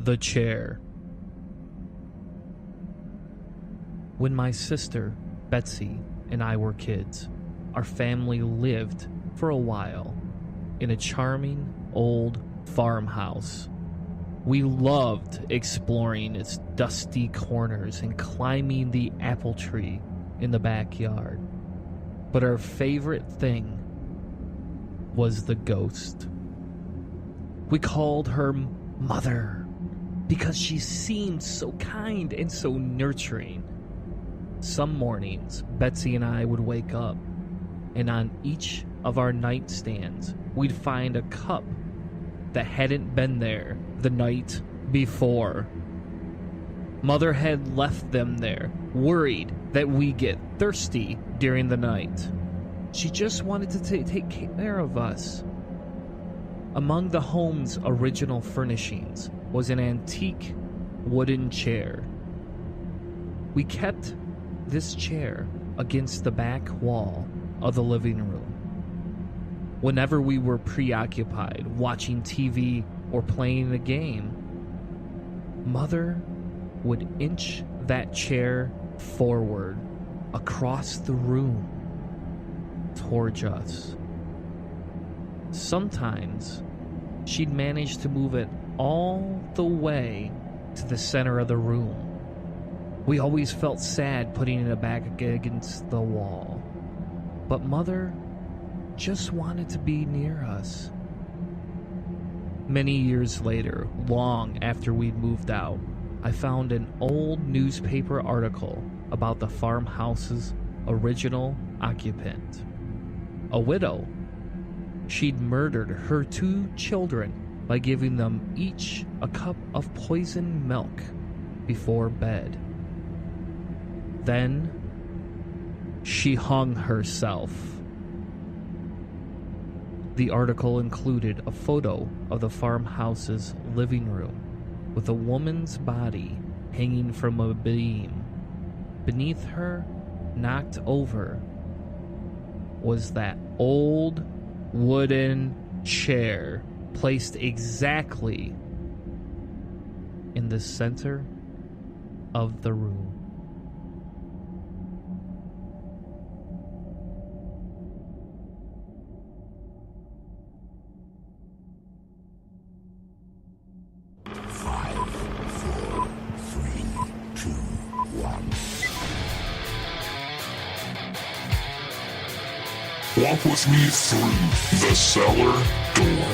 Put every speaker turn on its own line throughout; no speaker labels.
the chair. When my sister, Betsy, and I were kids, our family lived for a while in a charming old farmhouse. We loved exploring its dusty corners and climbing the apple tree in the backyard. But our favorite thing was the ghost. We called her Mother because she seemed so kind and so nurturing. Some mornings, Betsy and I would wake up, and on each of our nightstands, we'd find a cup that hadn't been there the night before. Mother had left them there, worried that we get thirsty during the night. She just wanted to take care of us. Among the home's original furnishings was an antique wooden chair. We kept this chair against the back wall of the living room. Whenever we were preoccupied watching TV or playing a game, Mother would inch that chair forward across the room towards us. Sometimes she'd manage to move it all the way to the center of the room. We always felt sad putting it back against the wall, but Mother just wanted to be near us. Many years later, long after we'd moved out, I found an old newspaper article about the farmhouse's original occupant. A widow. She'd murdered her 2 children by giving them each a cup of poisoned milk before bed. Then she hung herself. The article included a photo of the farmhouse's living room with a woman's body hanging from a beam. Beneath her, knocked over, was that old wooden chair placed exactly in the center of the room.
Walk with me through the cellar door.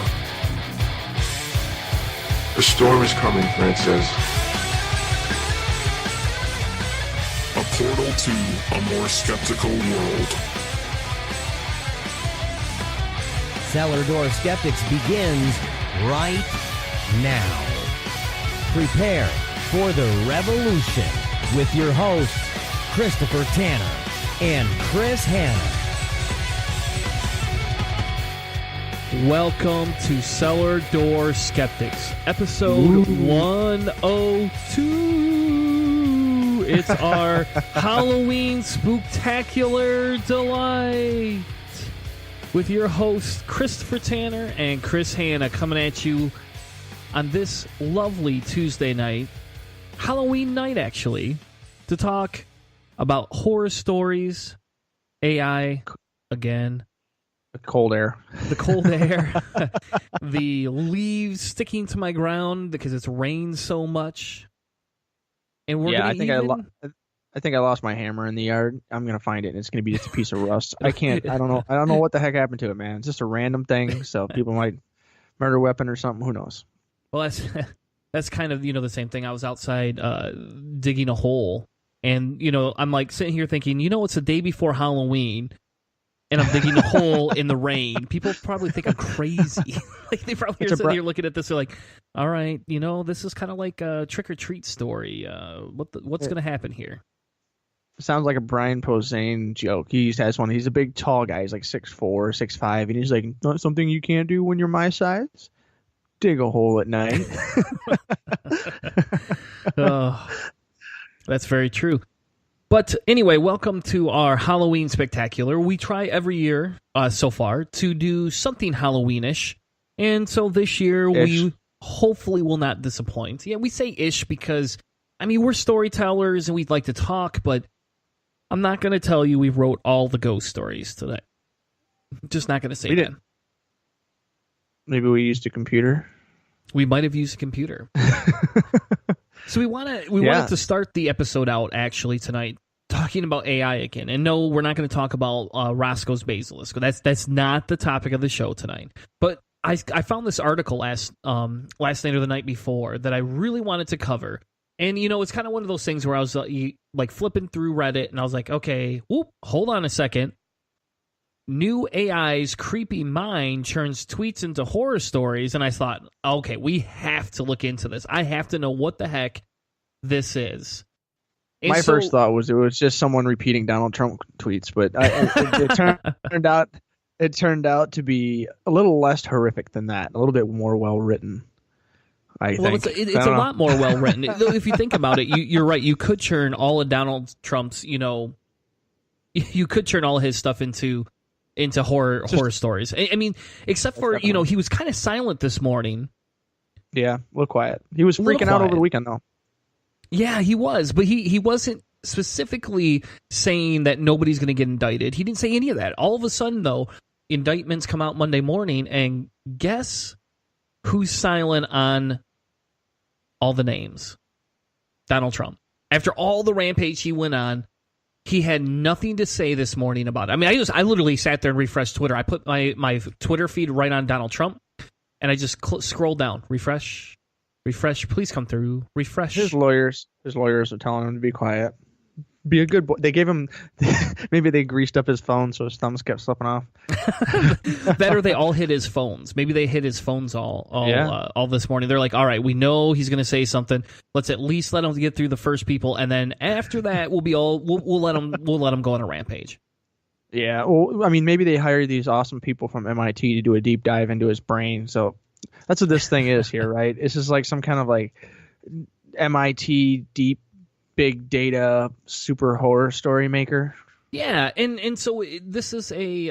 A storm is coming, Francis.
A portal to a more skeptical world.
Cellar Door Skeptics begins right now. Prepare for the revolution with your hosts, Christopher Tanner and Chris Hanna.
Welcome to Cellar Door Skeptics, episode 102. It's our Halloween spooktacular delight with your hosts, Christopher Tanner and Chris Hanna, coming at you on this lovely Tuesday night, Halloween night actually, to talk about horror stories, AI again,
the cold air,
the leaves sticking to my ground because it's rained so much. And we're
I think I lost my hammer in the yard. I'm gonna find it, and it's gonna be just a piece of rust. I don't know what the heck happened to it, man. It's just a random thing. So people might murder weapon or something. Who knows?
Well, that's kind of the same thing. I was outside digging a hole, and I'm like sitting here thinking, it's the day before Halloween. And I'm digging a hole in the rain. People probably think I'm crazy. Like they probably are sitting here looking at this. They're like, "All right, this is kind of like a trick or treat story. What's going to happen here?"
Sounds like a Brian Posehn joke. He has one. He's a big, tall guy. He's like 6'4", 6'5", and he's like, "Not something you can't do when you're my size. Dig a hole at night."
Oh, that's very true. But anyway, welcome to our Halloween Spectacular. We try every year so far to do something Halloweenish. And so this year hopefully will not disappoint. Yeah, we say ish because, I mean, we're storytellers and we'd like to talk, but I'm not going to tell you we wrote all the ghost stories today. I'm just not going to say that.
Maybe we used a computer.
We might have used a computer. So we wanted to start the episode out actually tonight talking about AI again. And no, we're not going to talk about Roscoe's Basilisk. That's not the topic of the show tonight. But I found this article last night or the night before that I really wanted to cover. And, you know, it's kind of one of those things where I was like flipping through Reddit and I was like, okay, hold on a second. New AI's creepy mind turns tweets into horror stories. And I thought, okay, we have to look into this. I have to know what the heck this is. And
my first thought was it was just someone repeating Donald Trump tweets, but it turned out to be a little less horrific than that, a little bit more well written. I think
it's a lot more well written. If you think about it, you're right. You could turn all of Donald Trump's, you could turn all of his stuff into horror stories. I mean, except for, he was kind of silent this morning.
Yeah, a little quiet. He was freaking out over the weekend, though.
Yeah, he was, but he wasn't specifically saying that nobody's going to get indicted. He didn't say any of that. All of a sudden, though, indictments come out Monday morning, and guess who's silent on all the names? Donald Trump. After all the rampage he went on, he had nothing to say this morning about it. I mean, I literally sat there and refreshed Twitter. I put my Twitter feed right on Donald Trump, and I just scrolled down. Refresh, please come through. Refresh.
His lawyers are telling him to be quiet. Be a good boy. They gave him, maybe they greased up his phone so his thumbs kept slipping off.
That or they all hit his phones. Maybe they hit his phones all this morning. They're like, all right, we know he's going to say something. Let's at least let him get through the first people, and then after that, we'll let him go on a rampage.
Yeah, well, I mean, maybe they hired these awesome people from MIT to do a deep dive into his brain. So that's what this thing is here, right? This is like some kind of like MIT deep big data super horror story maker.
Yeah, and so this is a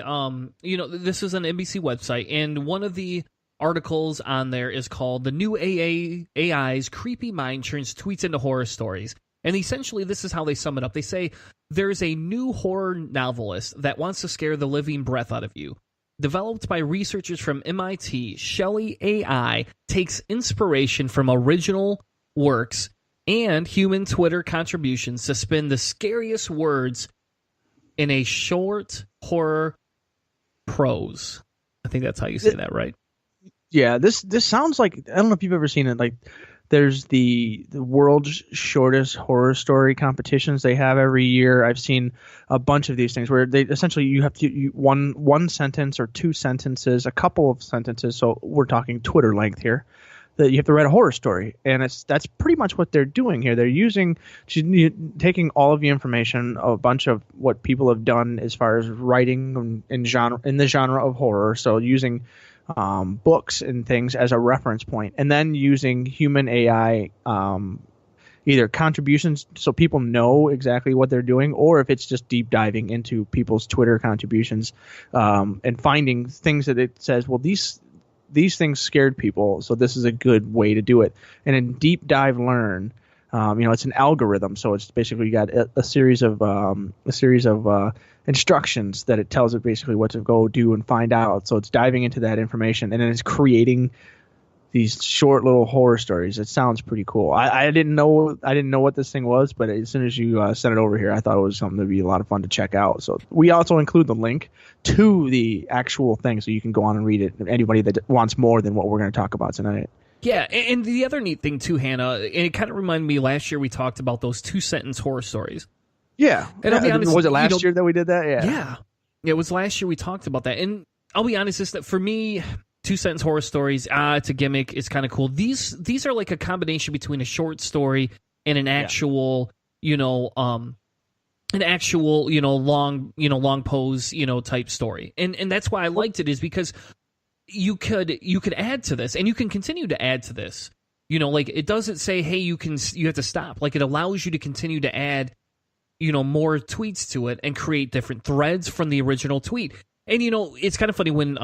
this is an NBC website, and one of the articles on there is called "The New AI's Creepy Mind Turns Tweets into Horror Stories." And essentially, this is how they sum it up. They say there's a new horror novelist that wants to scare the living breath out of you. Developed by researchers from MIT, Shelley AI takes inspiration from original works and human Twitter contributions to spin the scariest words in a short horror prose. I think that's how you say that, right?
Yeah, this sounds like, I don't know if you've ever seen it, like there's the world's shortest horror story competitions they have every year. I've seen a bunch of these things where they essentially you have to one sentence or two sentences, a couple of sentences, so we're talking Twitter length here, that you have to write a horror story, and that's pretty much what they're doing here. They're taking all of the information, a bunch of what people have done as far as writing in the genre of horror. So using books and things as a reference point, and then using human AI, either contributions so people know exactly what they're doing, or if it's just deep diving into people's Twitter contributions and finding things that it says, well, these things scared people, so this is a good way to do it. And in Deep Dive Learn, it's an algorithm, so it's basically got a series of instructions that it tells it basically what to go do and find out. So it's diving into that information, and then it's creating these short little horror stories. It sounds pretty cool. I didn't know what this thing was, but as soon as you sent it over here, I thought it was something that'd be a lot of fun to check out. So we also include the link to the actual thing, so you can go on and read it. Anybody that wants more than what we're going to talk about tonight.
Yeah, and the other neat thing too, Hannah, and it kind of reminded me last year we talked about those 2-sentence horror stories.
Yeah,
and I'll be honest,
was it last year that we did that?
Yeah, it was last year we talked about that, and I'll be honest, is that for me, 2-sentence horror stories, it's a gimmick. It's kind of cool. These are like a combination between a short story and an actual, long pose, type story. And that's why I liked it, is because you could add to this, and you can continue to add to this. Like it doesn't say, hey, you have to stop. Like it allows you to continue to add, more tweets to it and create different threads from the original tweet. And, it's kind of funny when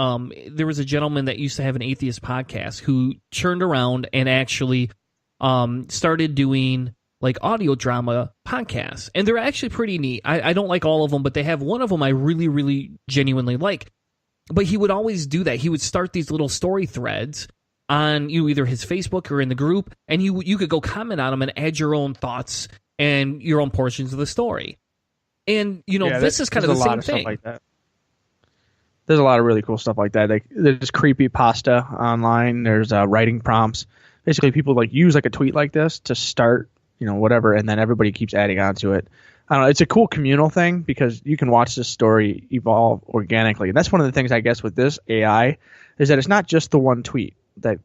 there was a gentleman that used to have an atheist podcast who turned around and actually started doing like audio drama podcasts. And they're actually pretty neat. I don't like all of them, but they have one of them I really, really genuinely like. But he would always do that. He would start these little story threads on either his Facebook or in the group, and you could go comment on them and add your own thoughts and your own portions of the story. And, this is kind of the same thing.
Like that. There's a lot of really cool stuff like that. Like, there's creepy pasta online. There's writing prompts. Basically, people use a tweet like this to start, whatever, and then everybody keeps adding on to it. I don't know. It's a cool communal thing because you can watch this story evolve organically. And that's one of the things, I guess, with this AI is that it's not just the one tweet. I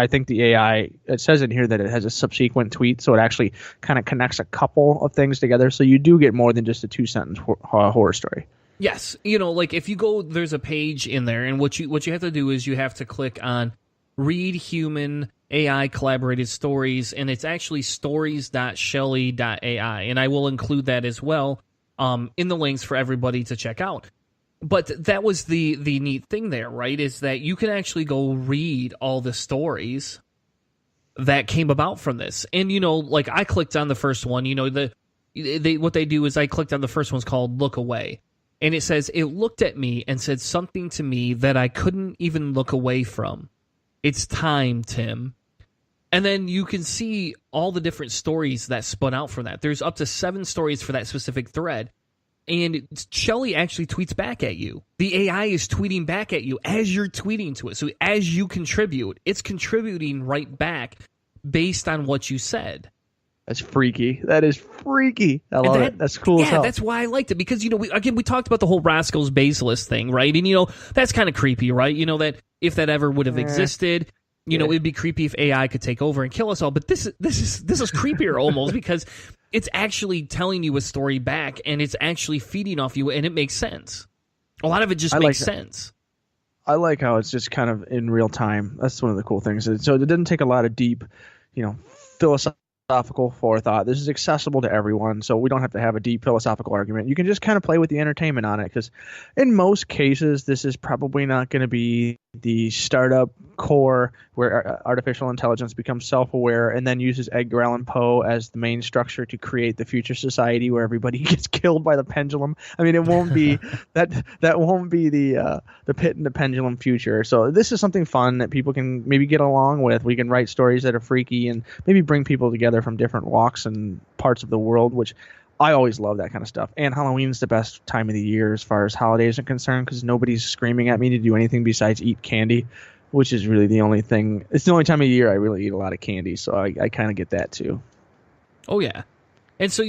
think the AI, it says in here that it has a subsequent tweet, so it actually kind of connects a couple of things together. So you do get more than just a 2-sentence horror story.
Yes, if you go, there's a page in there, and what you have to do is you have to click on Read Human AI Collaborated Stories, and it's actually stories.shelley.ai, and I will include that as well in the links for everybody to check out. But that was the neat thing there, right, is that you can actually go read all the stories that came about from this. And, I clicked on the first one, what they do is I clicked on the first one's called Look Away. And it says, it looked at me and said something to me that I couldn't even look away from. It's time, Tim. And then you can see all the different stories that spun out from that. There's up to 7 stories for that specific thread. And Shelley actually tweets back at you. The AI is tweeting back at you as you're tweeting to it. So as you contribute, it's contributing right back based on what you said.
That's freaky. That is freaky. I love it. That's cool as hell.
Yeah, that's why I liked it. Because, we talked about the whole Roscoe's Baseless thing, right? And, that's kind of creepy, right? That if that ever would have existed, it'd be creepy if AI could take over and kill us all. But this is creepier almost because it's actually telling you a story back and it's actually feeding off you and it makes sense. A lot of it just makes sense.
I like how it's just kind of in real time. That's one of the cool things. So it didn't take a lot of deep, philosophical forethought. This is accessible to everyone, so we don't have to have a deep philosophical argument. You can just kind of play with the entertainment on it, because in most cases, this is probably not going to be the startup core where artificial intelligence becomes self-aware and then uses Edgar Allan Poe as the main structure to create the future society where everybody gets killed by the pendulum. I mean, it won't be that won't be the pit and the pendulum future. So this is something fun that people can maybe get along with. We can write stories that are freaky and maybe bring people together from different walks and parts of the world, which I always love that kind of stuff. And Halloween's the best time of the year as far as holidays are concerned, because nobody's screaming at me to do anything besides eat candy, which is really the only thing. It's the only time of year I really eat a lot of candy, so I kind of get that too.
Oh, yeah. And so,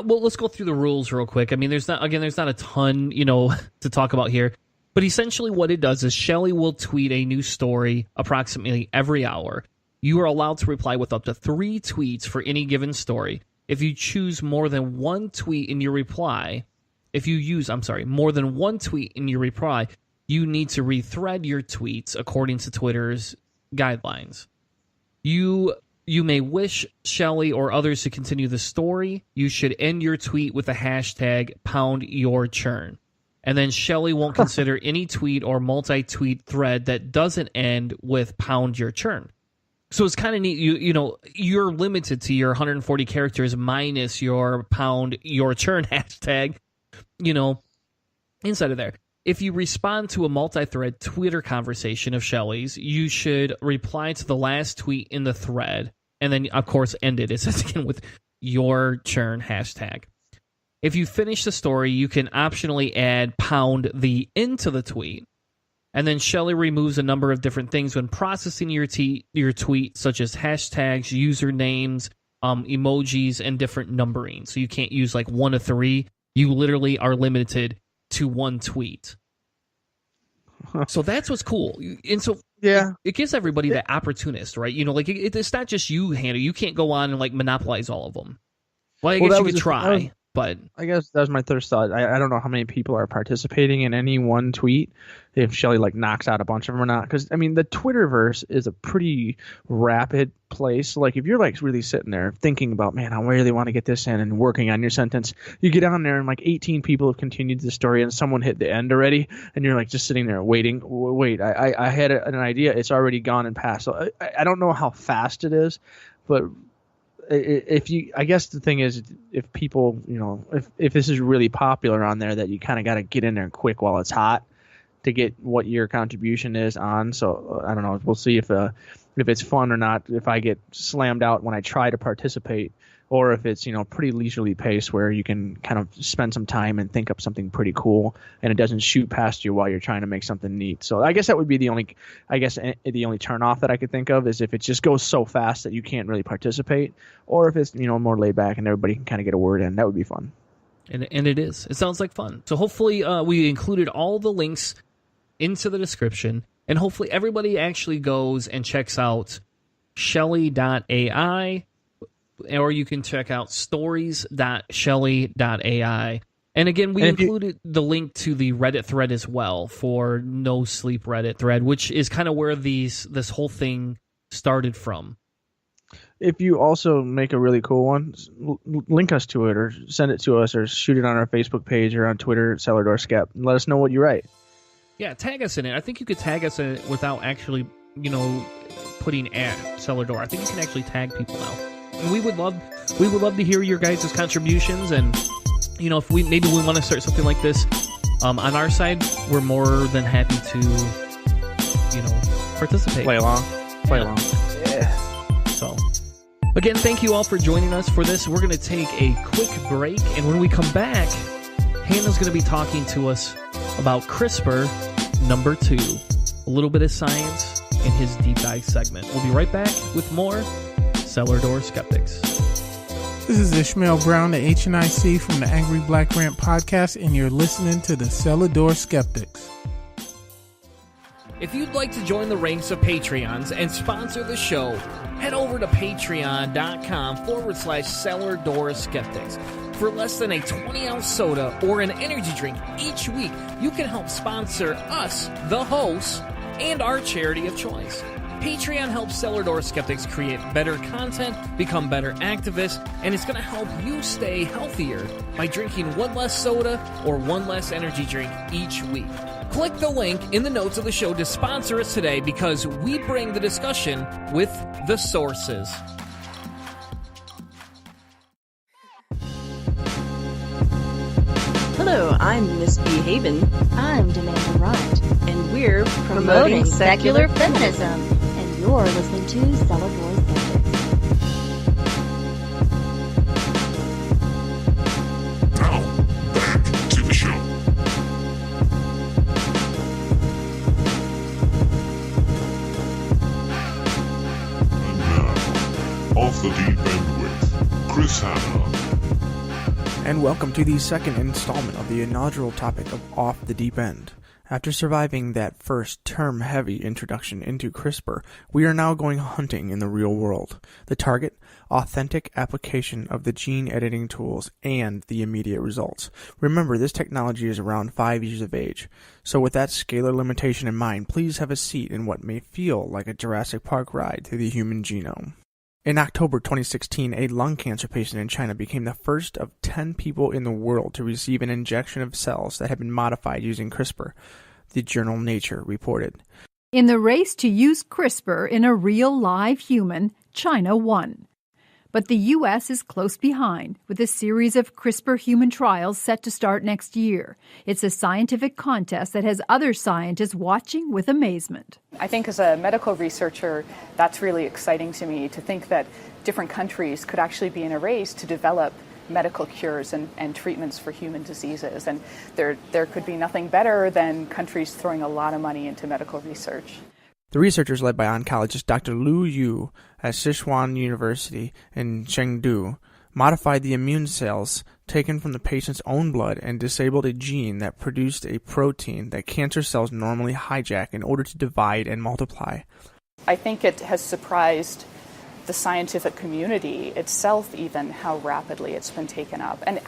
well, let's go through the rules real quick. I mean, there's not a ton, to talk about here. But essentially what it does is Shelley will tweet a new story approximately every hour. You are allowed to reply with up to 3 tweets for any given story. If you choose more than one tweet in your reply, more than one tweet in your reply, you need to rethread your tweets according to Twitter's guidelines. You may wish Shelley or others to continue the story. You should end your tweet with the hashtag #YourChurn. And then Shelley won't consider any tweet or multi-tweet thread that doesn't end with #YourChurn. So it's kind of neat. You're limited to your 140 characters minus your #YourChurn hashtag, inside of there. If you respond to a multi-thread Twitter conversation of Shelley's, you should reply to the last tweet in the thread, and then, of course, end it. It says again with #YourChurn hashtag. If you finish the story, you can optionally add # into the tweet. And then Shelley removes a number of different things when processing your tweet, such as hashtags, usernames, emojis, and different numbering. So you can't use 1 of 3. You literally are limited to 1 tweet. So that's what's cool. And so it gives everybody that opportunist, right? It's not just you, Hannah. You can't go on and monopolize all of them. Well, I guess you could try. But
I guess that was my first thought. I don't know how many people are participating in any one tweet, if Shelley like knocks out a bunch of them or not. Because I mean, the Twitterverse is a pretty rapid place. Like if you're like really sitting there thinking about, man, I really want to get this in and working on your sentence, you get on there and like 18 people have continued the story and someone hit the end already, and you're like just sitting there waiting. Wait, I had an idea. It's already gone and passed. So I don't know how fast it is, but I guess the thing is, if people, if this is really popular on there, that you kind of got to get in there quick while it's hot to get what your contribution is on. So I don't know. We'll see if it's fun or not, if I get slammed out when I try to participate, or if it's, pretty leisurely pace where you can kind of spend some time and think up something pretty cool and it doesn't shoot past you while you're trying to make something neat. So I guess that would be the only turn off that I could think of, is if it just goes so fast that you can't really participate, or if it's, more laid back and everybody can kind of get a word in. That would be fun. And
it is. It sounds like fun. So hopefully we included all the links into the description, and hopefully everybody actually goes and checks out Shelley.ai, or you can check out stories.shelley.ai. And again, we included the link to the Reddit thread as well, for No Sleep Reddit thread, which is kind of where this whole thing started from.
If you also make a really cool one, link us to it or send it to us or shoot it on our Facebook page or on Twitter, CellarDoorSkep, and let us know what you write.
Yeah, tag us in it. I think you could tag us in it without actually, putting at Cellar Door. I think you can actually tag people now. And we would love to hear your guys' contributions, and if we want to start something like this on our side, we're more than happy to participate.
Play along.
Yeah. So again, thank you all for joining us for this. We're going to take a quick break, and when we come back, Hannah's going to be talking to us about CRISPR number 2, a little bit of science in his deep dive segment. We'll be right back with more Cellar Door Skeptics.
This is Ishmael Brown, the HNIC from the Angry Black Rant podcast, and you're listening to the Cellar Door Skeptics.
If you'd like to join the ranks of Patreons and sponsor the show, head over to patreon.com/Cellar Door Skeptics. For less than a 20-ounce soda or an energy drink each week, you can help sponsor us, the hosts, and our charity of choice. Patreon helps Cellar Door Skeptics create better content, become better activists, and it's going to help you stay healthier by drinking one less soda or one less energy drink each week. Click the link in the notes of the show to sponsor us today, because we bring the discussion with the sources.
Hello, I'm Miss B. Haven.
I'm Demanda Wright.
And we're
promoting secular feminism. And you're listening to Cellar Door Skeptics.
Now, back to the show. And now, off the deep end with Chris Hanna.
And welcome to the second installment of the inaugural topic of Off the Deep End. After surviving that first term-heavy introduction into CRISPR, we are now going hunting in the real world. The target, authentic application of the gene editing tools and the immediate results. Remember, this technology is around 5 years of age. So with that scalar limitation in mind, please have a seat in what may feel like a Jurassic Park ride through the human genome. In October 2016, a lung cancer patient in China became the first of 10 people in the world to receive an injection of cells that had been modified using CRISPR, the journal Nature reported.
In the race to use CRISPR in a real live human, China won. But the U.S. is close behind, with a series of CRISPR human trials set to start next year. It's a scientific contest that has other scientists watching with amazement.
I think as a medical researcher, that's really exciting to me, to think that different countries could actually be in a race to develop medical cures and treatments for human diseases. And there could be nothing better than countries throwing a lot of money into medical research.
The researchers, led by oncologist Dr. Lu Yu at Sichuan University in Chengdu, modified the immune cells taken from the patient's own blood and disabled a gene that produced a protein that cancer cells normally hijack in order to divide and multiply.
I think it has surprised the scientific community itself, even how rapidly it's been taken up, and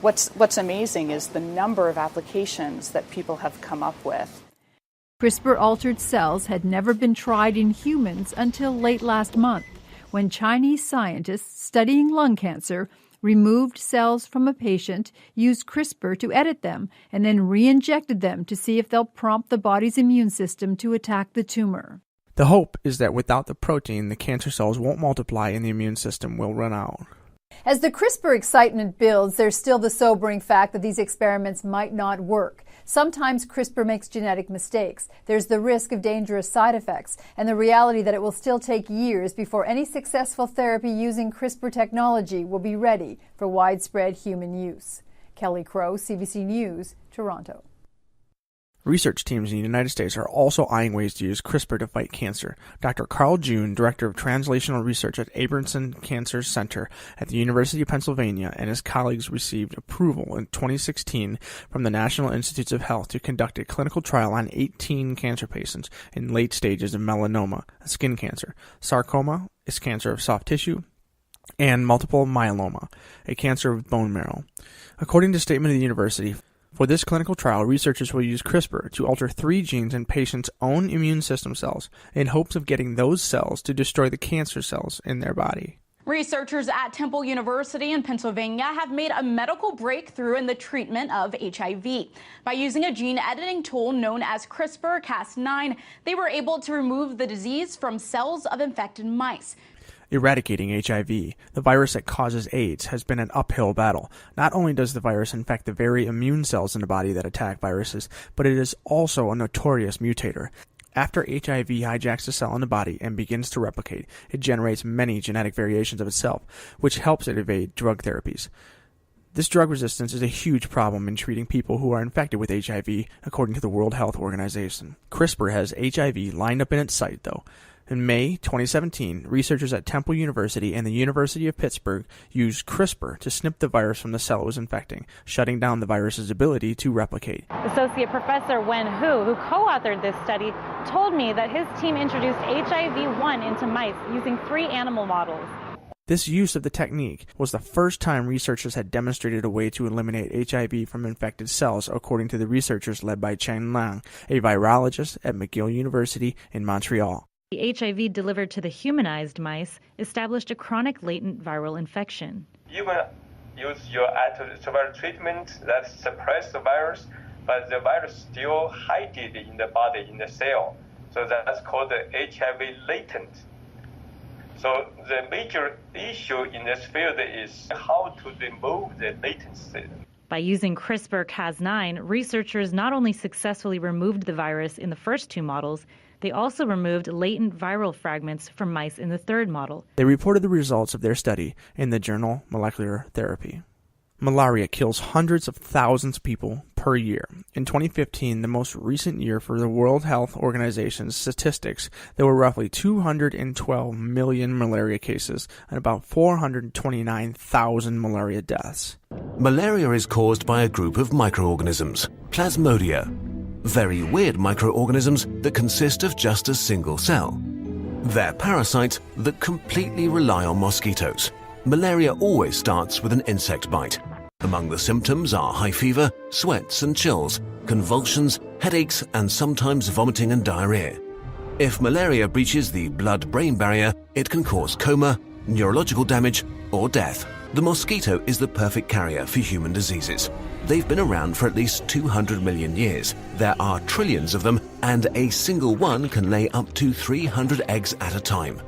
what's amazing is the number of applications that people have come up with.
CRISPR-altered cells had never been tried in humans until late last month, when Chinese scientists studying lung cancer removed cells from a patient, used CRISPR to edit them, and then re-injected them to see if they'll prompt the body's immune system to attack the tumor.
The hope is that without the protein, the cancer cells won't multiply and the immune system will run out.
As the CRISPR excitement builds, there's still the sobering fact that these experiments might not work. Sometimes CRISPR makes genetic mistakes. There's the risk of dangerous side effects, and the reality that it will still take years before any successful therapy using CRISPR technology will be ready for widespread human use. Kelly Crow, CBC News, Toronto.
Research teams in the United States are also eyeing ways to use CRISPR to fight cancer. Dr. Carl June, Director of Translational Research at Abramson Cancer Center at the University of Pennsylvania, and his colleagues received approval in 2016 from the National Institutes of Health to conduct a clinical trial on 18 cancer patients in late stages of melanoma, a skin cancer, sarcoma, a cancer of soft tissue, and multiple myeloma, a cancer of bone marrow. According to a statement of the university, for this clinical trial, researchers will use CRISPR to alter 3 genes in patients' own immune system cells in hopes of getting those cells to destroy the cancer cells in their body.
Researchers at Temple University in Pennsylvania have made a medical breakthrough in the treatment of HIV. By using a gene editing tool known as CRISPR-Cas9, they were able to remove the disease from cells of infected mice.
Eradicating HIV, the virus that causes AIDS, has been an uphill battle. Not only does the virus infect the very immune cells in the body that attack viruses, but it is also a notorious mutator. After HIV hijacks a cell in the body and begins to replicate, it generates many genetic variations of itself, which helps it evade drug therapies. This drug resistance is a huge problem in treating people who are infected with HIV, according to the World Health Organization. CRISPR has HIV lined up in its sight, though. In May 2017, researchers at Temple University and the University of Pittsburgh used CRISPR to snip the virus from the cell it was infecting, shutting down the virus's ability to replicate.
Associate Professor Wen Hu, who co-authored this study, told me that his team introduced HIV-1 into mice using 3 animal models.
This use of the technique was the first time researchers had demonstrated a way to eliminate HIV from infected cells, according to the researchers led by Chen Lang, a virologist at McGill University in Montreal.
The HIV delivered to the humanized mice established a chronic latent viral infection.
You will use your antiretroviral treatment that suppresses the virus, but the virus still hidden in the body, in the cell. So that's called the HIV latent. So the major issue in this field is how to remove the latency.
By using CRISPR-Cas9, researchers not only successfully removed the virus in the first 2 models, they also removed latent viral fragments from mice in the 3rd model.
They reported the results of their study in the journal Molecular Therapy. Malaria kills hundreds of thousands of people per year. In 2015, the most recent year for the World Health Organization's statistics, there were roughly 212 million malaria cases and about 429,000 malaria deaths.
Malaria is caused by a group of microorganisms, Plasmodia. Very weird microorganisms that consist of just a single cell. They're parasites that completely rely on mosquitoes. Malaria always starts with an insect bite. Among the symptoms are high fever, sweats and chills, convulsions, headaches, and sometimes vomiting and diarrhea. If malaria breaches the blood-brain barrier, it can cause coma, neurological damage, or death. The mosquito is the perfect carrier for human diseases. They've been around for at least 200 million years. There are trillions of them, and a single one can lay up to 300 eggs at a time.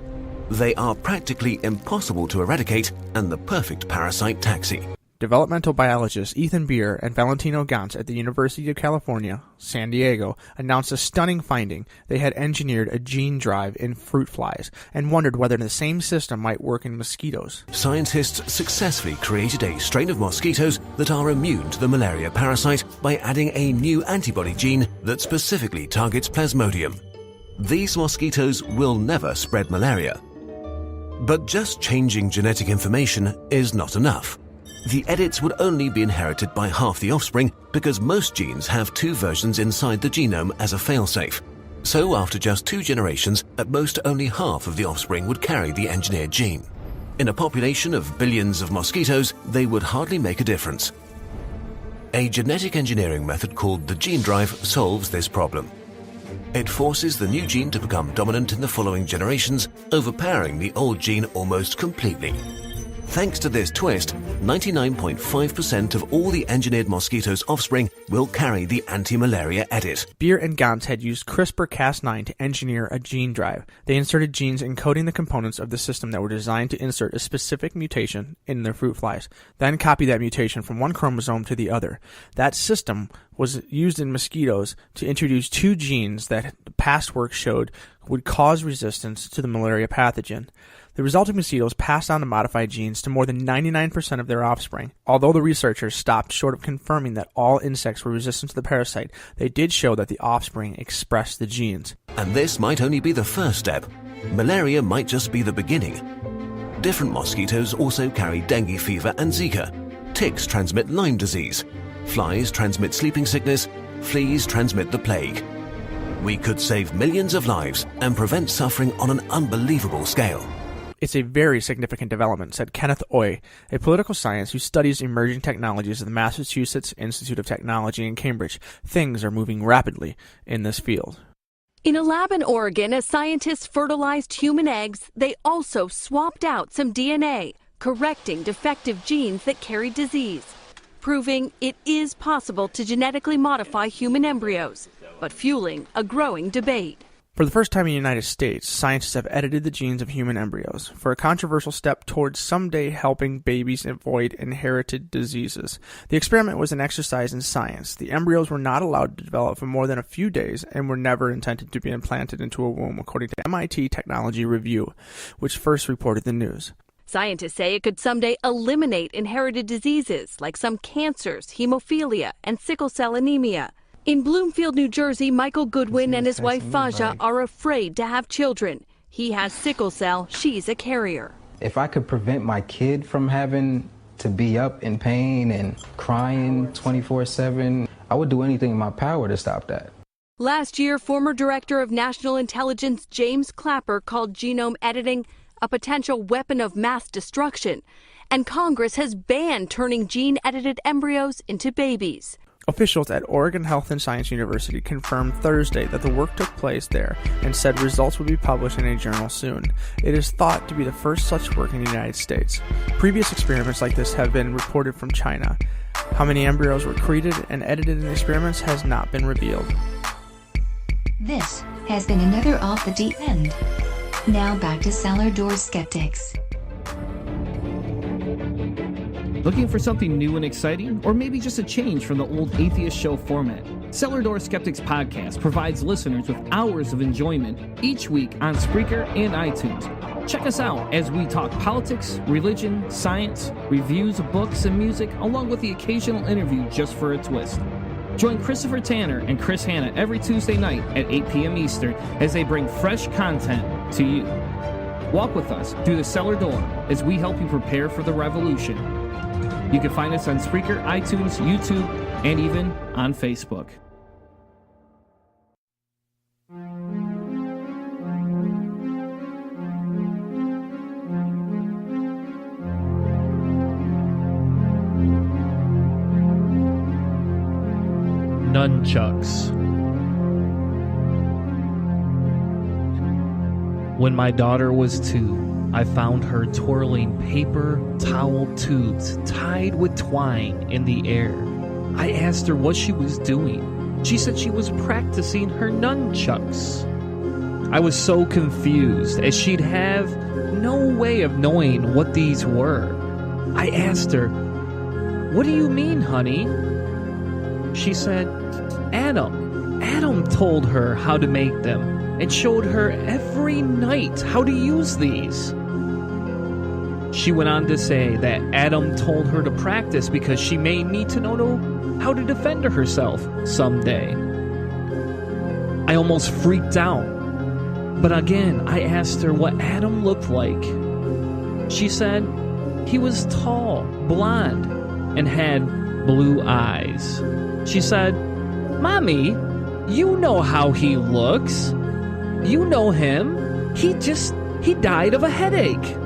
They are practically impossible to eradicate and the perfect parasite taxi.
Developmental biologists Ethan Beer and Valentino Gantz at the University of California, San Diego, announced a stunning finding. They had engineered a gene drive in fruit flies and wondered whether the same system might work in mosquitoes.
Scientists successfully created a strain of mosquitoes that are immune to the malaria parasite by adding a new antibody gene that specifically targets Plasmodium. These mosquitoes will never spread malaria. But just changing genetic information is not enough. The edits would only be inherited by half the offspring because most genes have 2 versions inside the genome as a failsafe. So after just 2 generations, at most only half of the offspring would carry the engineered gene. In a population of billions of mosquitoes, they would hardly make a difference. A genetic engineering method called the gene drive solves this problem. It forces the new gene to become dominant in the following generations, overpowering the old gene almost completely. Thanks to this twist, 99.5% of all the engineered mosquitoes' offspring will carry the anti-malaria edit.
Beer and Gans had used CRISPR-Cas9 to engineer a gene drive. They inserted genes encoding the components of the system that were designed to insert a specific mutation in their fruit flies, then copy that mutation from one chromosome to the other. That system was used in mosquitoes to introduce 2 genes that past work showed would cause resistance to the malaria pathogen. The resulting mosquitoes passed on the modified genes to more than 99% of their offspring. Although the researchers stopped short of confirming that all insects were resistant to the parasite, they did show that the offspring expressed the genes.
And this might only be the first step. Malaria might just be the beginning. Different mosquitoes also carry dengue fever and Zika. Ticks transmit Lyme disease. Flies transmit sleeping sickness. Fleas transmit the plague. We could save millions of lives and prevent suffering on an unbelievable scale.
It's a very significant development, said Kenneth Oy, a political scientist who studies emerging technologies at the Massachusetts Institute of Technology in Cambridge. Things are moving rapidly in this field.
In a lab in Oregon, as scientists fertilized human eggs, they also swapped out some DNA, correcting defective genes that carry disease, proving it is possible to genetically modify human embryos, but fueling a growing debate.
For the first time in the United States, scientists have edited the genes of human embryos for a controversial step towards someday helping babies avoid inherited diseases. The experiment was an exercise in science. The embryos were not allowed to develop for more than a few days and were never intended to be implanted into a womb, according to MIT Technology Review, which first reported the news.
Scientists say it could someday eliminate inherited diseases like some cancers, hemophilia, and sickle cell anemia. In Bloomfield, New Jersey, Michael Goodwin and his wife Faja are afraid to have children. He has sickle cell. She's a carrier.
If I could prevent my kid from having to be up in pain and crying 24/7, I would do anything in my power to stop that.
Last year, former Director of National Intelligence James Clapper called genome editing a potential weapon of mass destruction. And Congress has banned turning gene-edited embryos into babies.
Officials at Oregon Health and Science University confirmed Thursday that the work took place there and said results would be published in a journal soon. It is thought to be the first such work in the United States. Previous experiments like this have been reported from China. How many embryos were created and edited in the experiments has not been revealed.
This has been another Off the Deep End. Now back to Cellar Door Skeptics.
Looking for something new and exciting, or maybe just a change from the old Atheist Show format? Cellar Door Skeptics podcast provides listeners with hours of enjoyment each week on Spreaker and iTunes. Check us out as we talk politics, religion, science, reviews of books and music, along with the occasional interview just for a twist. Join Christopher Tanner and Chris Hanna every Tuesday night at 8 p.m. Eastern as they bring fresh content to you. Walk with us through the cellar door as we help you prepare for the revolution. You can find us on Spreaker, iTunes, YouTube, and even on Facebook. Nunchucks. When my daughter was 2, I found her twirling paper towel tubes tied with twine in the air. I asked her what she was doing. She said she was practicing her nunchucks. I was so confused, as she'd have no way of knowing what these were. I asked her, "What do you mean, honey?" She said, Adam told her how to make them and showed her every night how to use these. She went on to say that Adam told her to practice because she may need to know how to defend herself someday. I almost freaked out. But again, I asked her what Adam looked like. She said he was tall, blonde, and had blue eyes. She said, "Mommy, You know how he looks. You know him. He died of a headache.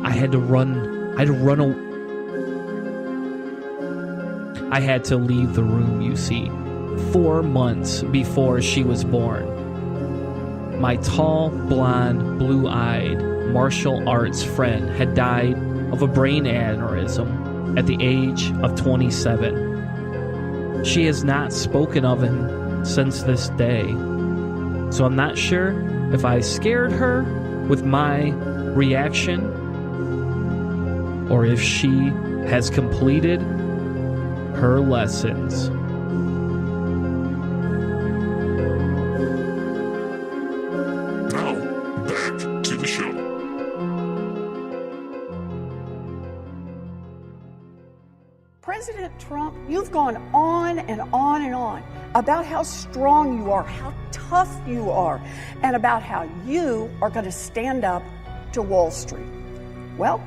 I had to leave the room, you see, 4 months before she was born. My tall, blonde, blue-eyed martial arts friend had died of a brain aneurysm at the age of 27. She has not spoken of him since this day. So I'm not sure if I scared her with my reaction or if she has completed her lessons.
Now, back to the show.
President Trump, you've gone on and on and on about how strong you are, how tough you are, and about how you are going to stand up to Wall Street. Well,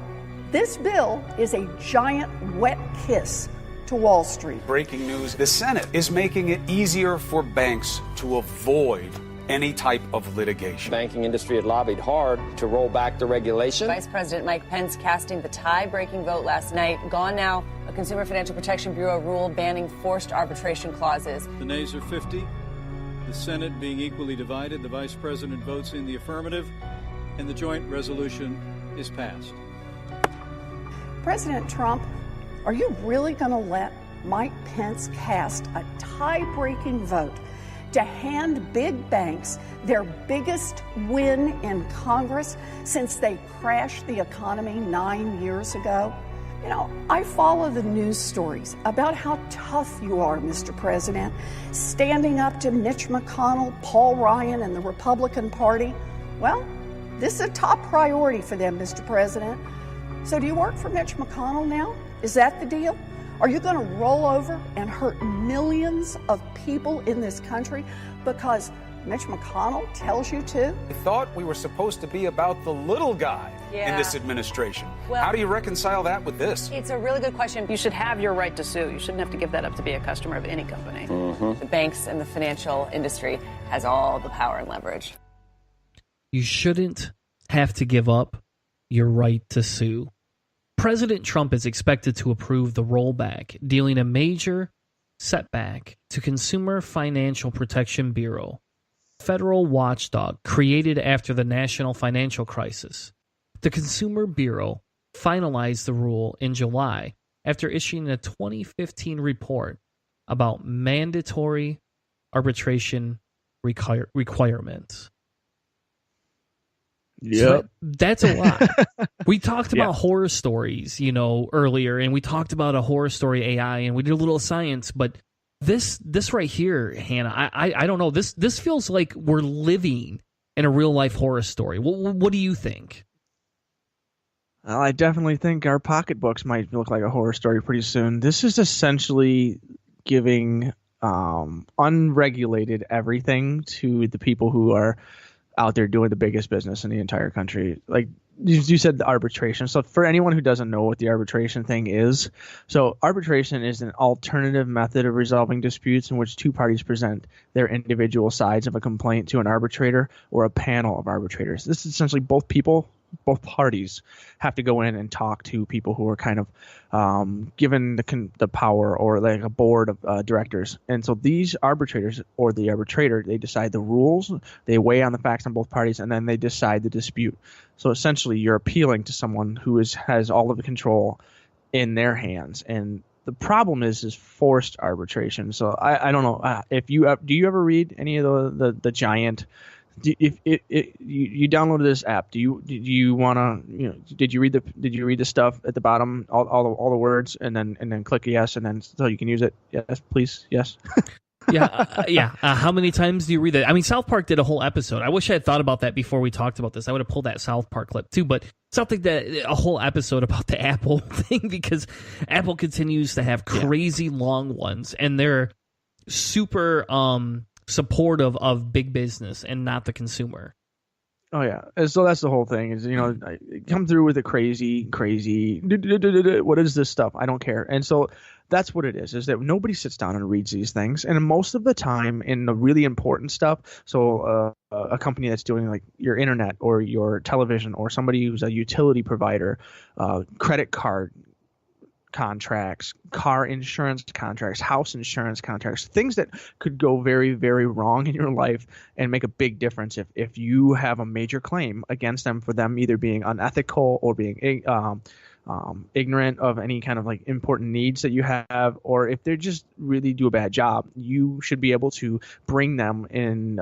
this bill is a giant wet kiss to Wall Street.
Breaking news, the Senate is making it easier for banks to avoid any type of litigation.
The banking industry had lobbied hard to roll back the regulation.
Vice President Mike Pence casting the tie-breaking vote last night. Gone now, a Consumer Financial Protection Bureau rule banning forced arbitration clauses.
The nays are 50. The Senate being equally divided, the Vice President votes in the affirmative, and the joint resolution is passed.
President Trump, are you really going to let Mike Pence cast a tie-breaking vote to hand big banks their biggest win in Congress since they crashed the economy 9 years ago? You know, I follow the news stories about how tough you are, Mr. President, standing up to Mitch McConnell, Paul Ryan, and the Republican Party. Well, this is a top priority for them, Mr. President. So do you work for Mitch McConnell now? Is that the deal? Are you going to roll over and hurt millions of people in this country because Mitch McConnell tells you to?
I thought we were supposed to be about the little guy in this administration.
Well,
how do you reconcile that with this?
It's a really good question.
You should have your right to sue. You shouldn't have to give that up to be a customer of any company.
The banks and the financial industry has all the power and leverage.
You shouldn't have to give up your right to sue. President Trump is expected to approve the rollback, dealing a major setback to Consumer Financial Protection Bureau, federal watchdog created after the national financial crisis. The Consumer Bureau finalized the rule in July after issuing a 2015 report about mandatory arbitration requirements.
Yep.
So that's a lot. We talked about horror stories, earlier, and we talked about a horror story AI, and we did a little science, but this right here, Hannah, I don't know. This feels like we're living in a real life horror story. What do you think?
Well, I definitely think our pocketbooks might look like a horror story pretty soon. This is essentially giving unregulated everything to the people who are out there doing the biggest business in the entire country. Like you said, the arbitration. So for anyone who doesn't know what the arbitration thing is, so arbitration is an alternative method of resolving disputes in which two parties present their individual sides of a complaint to an arbitrator or a panel of arbitrators. This is essentially both parties have to go in and talk to people who are kind of given the power or like a board of directors. And so these arbitrators or the arbitrator, they decide the rules, they weigh on the facts on both parties, and then they decide the dispute. So essentially you're appealing to someone who has all of the control in their hands. And the problem is forced arbitration. So I don't know if do you ever read any of the giant? If you downloaded this app, did you want to did you read the stuff at the bottom, all the words, and then click yes, and then so you can use it? Yes, please, yes.
Yeah. How many times do you read that? I mean, South Park did a whole episode. I wish I had thought about that before we talked about this. I would have pulled that South Park clip too, but something that a whole episode about the Apple thing, because Apple continues to have crazy long ones, and they're super supportive of big business and not the consumer.
Oh yeah, and so that's the whole thing. Is I come through with a crazy, what is this stuff? I don't care. And so that's what it is. Is that nobody sits down and reads these things, and most of the time in the really important stuff. So a company that's doing like your internet or your television, or somebody who's a utility provider, credit card contracts, car insurance contracts, house insurance contracts, things that could go very, very wrong in your life and make a big difference if you have a major claim against them for them either being unethical or being ignorant of any kind of like important needs that you have, or if they just really do a bad job. You should be able to bring them in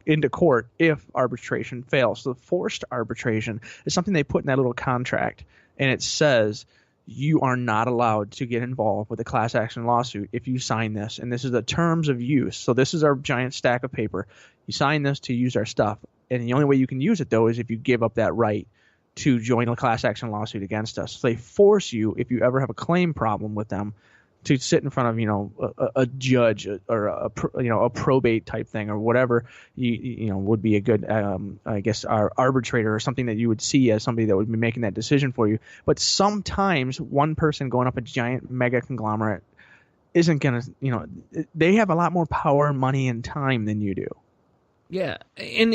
into court if arbitration fails. So forced arbitration is something they put in that little contract, and it says you are not allowed to get involved with a class action lawsuit if you sign this. And this is the terms of use. So this is our giant stack of paper. You sign this to use our stuff. And the only way you can use it, though, is if you give up that right to join a class action lawsuit against us. So they force you, if you ever have a claim problem with them, to sit in front of a judge or a probate type thing or whatever would be a good I guess our arbitrator or something that you would see as somebody that would be making that decision for you. But sometimes one person going up a giant mega conglomerate isn't gonna they have a lot more power, money, and time than you do.
Yeah, and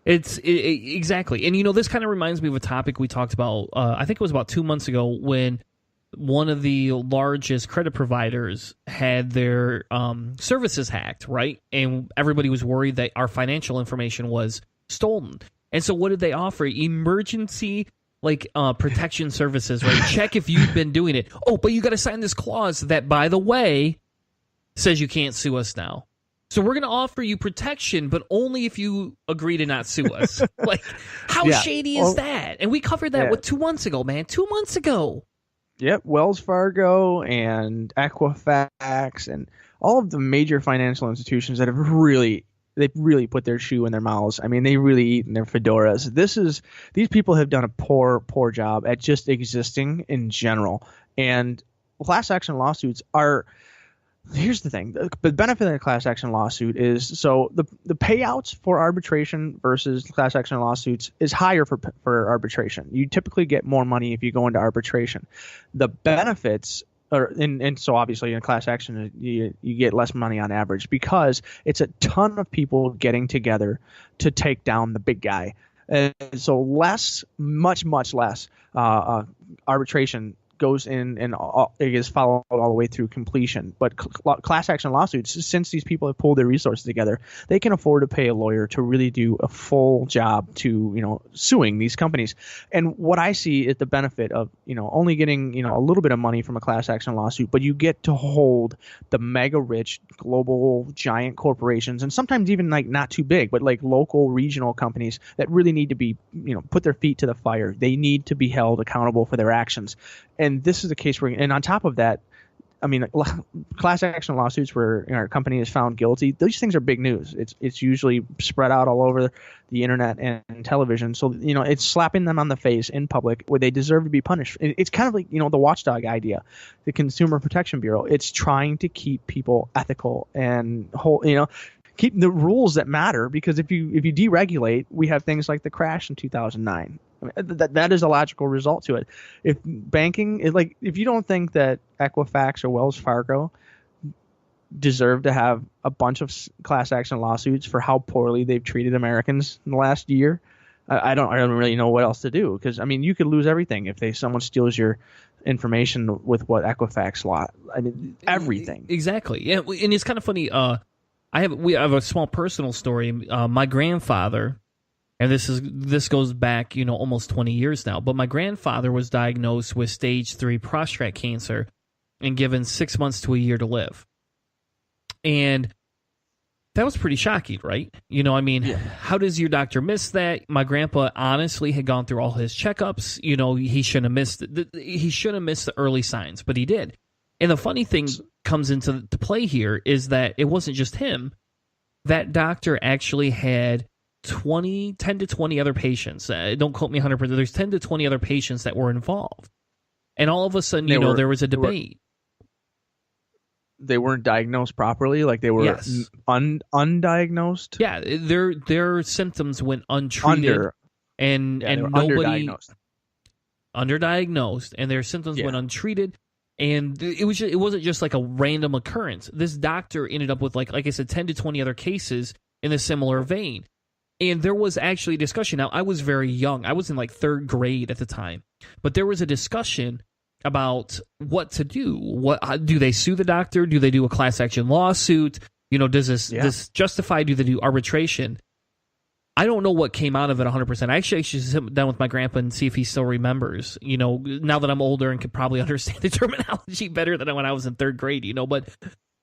exactly, and this kind of reminds me of a topic we talked about. I think it was about 2 months ago when one of the largest credit providers had their services hacked, right? And everybody was worried that our financial information was stolen. And so what did they offer? Emergency protection services, right? Check if you've been doing it. Oh, but you got to sign this clause that, by the way, says you can't sue us now. So we're going to offer you protection, but only if you agree to not sue us. How shady is that? And we covered that 2 months ago, man. 2 months ago.
Yep, Wells Fargo and Equifax and all of the major financial institutions that have really put their shoe in their mouths. I mean, they really eat in their fedoras. These people have done a poor job at just existing in general. And class action lawsuits are. Here's the thing. The benefit of a class action lawsuit is the payouts for arbitration versus class action lawsuits is higher for arbitration. You typically get more money if you go into arbitration. The benefits and so obviously in class action you get less money on average because it's a ton of people getting together to take down the big guy. And so much less arbitration goes in and it is followed all the way through completion. But class action lawsuits, since these people have pulled their resources together, they can afford to pay a lawyer to really do a full job to suing these companies. And what I see is the benefit of only getting a little bit of money from a class action lawsuit, but you get to hold the mega rich global giant corporations, and sometimes even not too big, but like local regional companies that really need to be put their feet to the fire. They need to be held accountable for their actions. And this is the case where, and on top of that, I mean, class action lawsuits where our company is found guilty, these things are big news. It's usually spread out all over the internet and television. So, it's slapping them on the face in public where they deserve to be punished. It's kind of like, the watchdog idea, the Consumer Protection Bureau. It's trying to keep people ethical and keep the rules that matter, because if you deregulate, we have things like the crash in 2009. I mean, that is a logical result to it. If banking is if you don't think that Equifax or Wells Fargo deserve to have a bunch of class action lawsuits for how poorly they've treated Americans in the last year, I don't really know what else to do, because I mean, you could lose everything if someone steals your information with what Equifax law. I mean, everything.
Exactly. Yeah, and it's kind of funny. We have a small personal story. My grandfather. And this goes back, almost 20 years now. But my grandfather was diagnosed with stage 3 prostate cancer and given 6 months to a year to live. And that was pretty shocking, right? How does your doctor miss that? My grandpa honestly had gone through all his checkups. He shouldn't have missed the early signs, but he did. And the funny thing comes into play here is that it wasn't just him. That doctor actually had 10 to 20 other patients. Don't quote me 100%. There's 10 to 20 other patients that were involved. And all of a sudden, there was a debate.
they weren't diagnosed properly, like they were
Yes.
undiagnosed.
Yeah, their symptoms went untreated, and
they were
nobody
underdiagnosed.
and their symptoms went untreated, and it wasn't just like a random occurrence. This doctor ended up with like I said, 10 to 20 other cases in a similar vein, and there was actually a discussion. Now, I was very young; I was in like 3rd grade at the time, but there was a discussion about what to do. How, do they sue the doctor? Do they do a class action lawsuit? Does this justify? Do they do arbitration? I don't know what came out of it 100%. I actually should sit down with my grandpa and see if he still remembers. Now that I'm older and could probably understand the terminology better than when I was in 3rd grade. But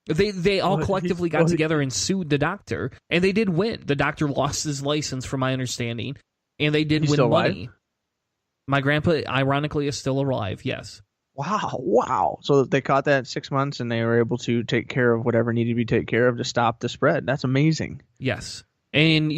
they all collectively got together and sued the doctor, and they did win. The doctor lost his license, from my understanding, and they did win money.
Alive?
My grandpa, ironically, is still alive. Yes.
Wow. So they caught that 6 months, and they were able to take care of whatever needed to be taken care of to stop the spread. That's amazing.
Yes. And,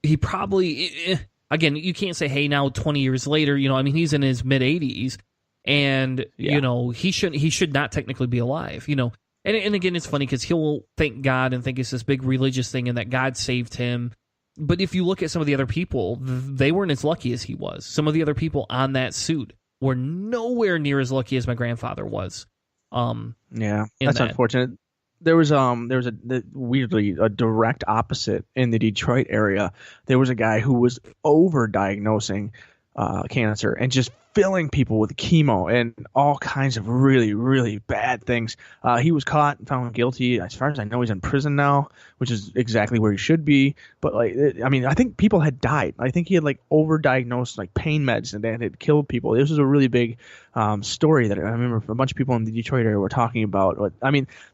he probably, again, you can't say, hey, now 20 years later, he's in his mid-80s, and, he should not technically be alive, And again, it's funny because he'll thank God and think it's this big religious thing and that God saved him. But if you look at some of the other people, they weren't as lucky as he was. Some of the other people on that suit were nowhere near as lucky as my grandfather was.
That's unfortunate. There was weirdly a direct opposite in the Detroit area. There was a guy who was over-diagnosing cancer and just filling people with chemo and all kinds of really, really bad things. He was caught and found guilty. As far as I know, he's in prison now, which is exactly where he should be. But I think people had died. I think he had over-diagnosed pain meds and that had killed people. This was a really big story that I remember a bunch of people in the Detroit area were talking about.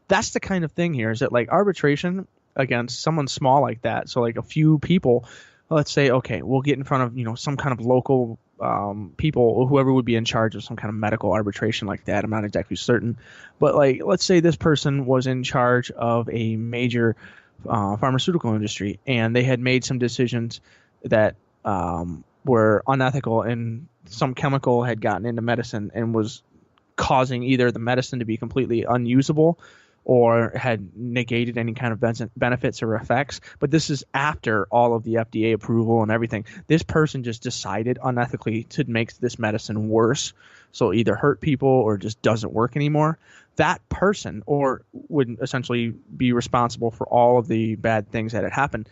That's the kind of thing here is that arbitration against someone small like that. So a few people. Let's say, okay, we'll get in front of some kind of local people or whoever would be in charge of some kind of medical arbitration like that. I'm not exactly certain, but let's say this person was in charge of a major pharmaceutical industry, and they had made some decisions that were unethical, and some chemical had gotten into medicine and was causing either the medicine to be completely unusable or had negated any kind of benefits or effects. But this is after all of the FDA approval and everything. This person just decided unethically to make this medicine worse, so either hurt people or just doesn't work anymore. That person would essentially be responsible for all of the bad things that had happened.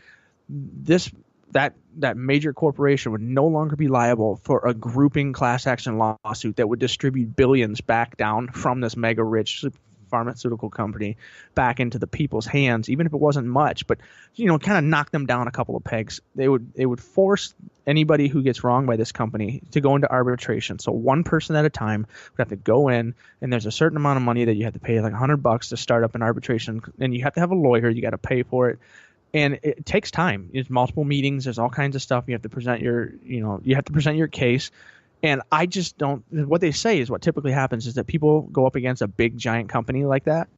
That major corporation would no longer be liable for a grouping class action lawsuit that would distribute billions back down from this mega rich pharmaceutical company back into the people's hands, even if it wasn't much, but kind of knock them down a couple of pegs. They would force anybody who gets wronged by this company to go into arbitration. So one person at a time would have to go in, and there's a certain amount of money that you have to pay, like $100 to start up an arbitration, and you have to have a lawyer. You got to pay for it. And it takes time. There's multiple meetings. There's all kinds of stuff. You have to present your case. And I just don't – what they say is what typically happens is that people go up against a big, giant company like that,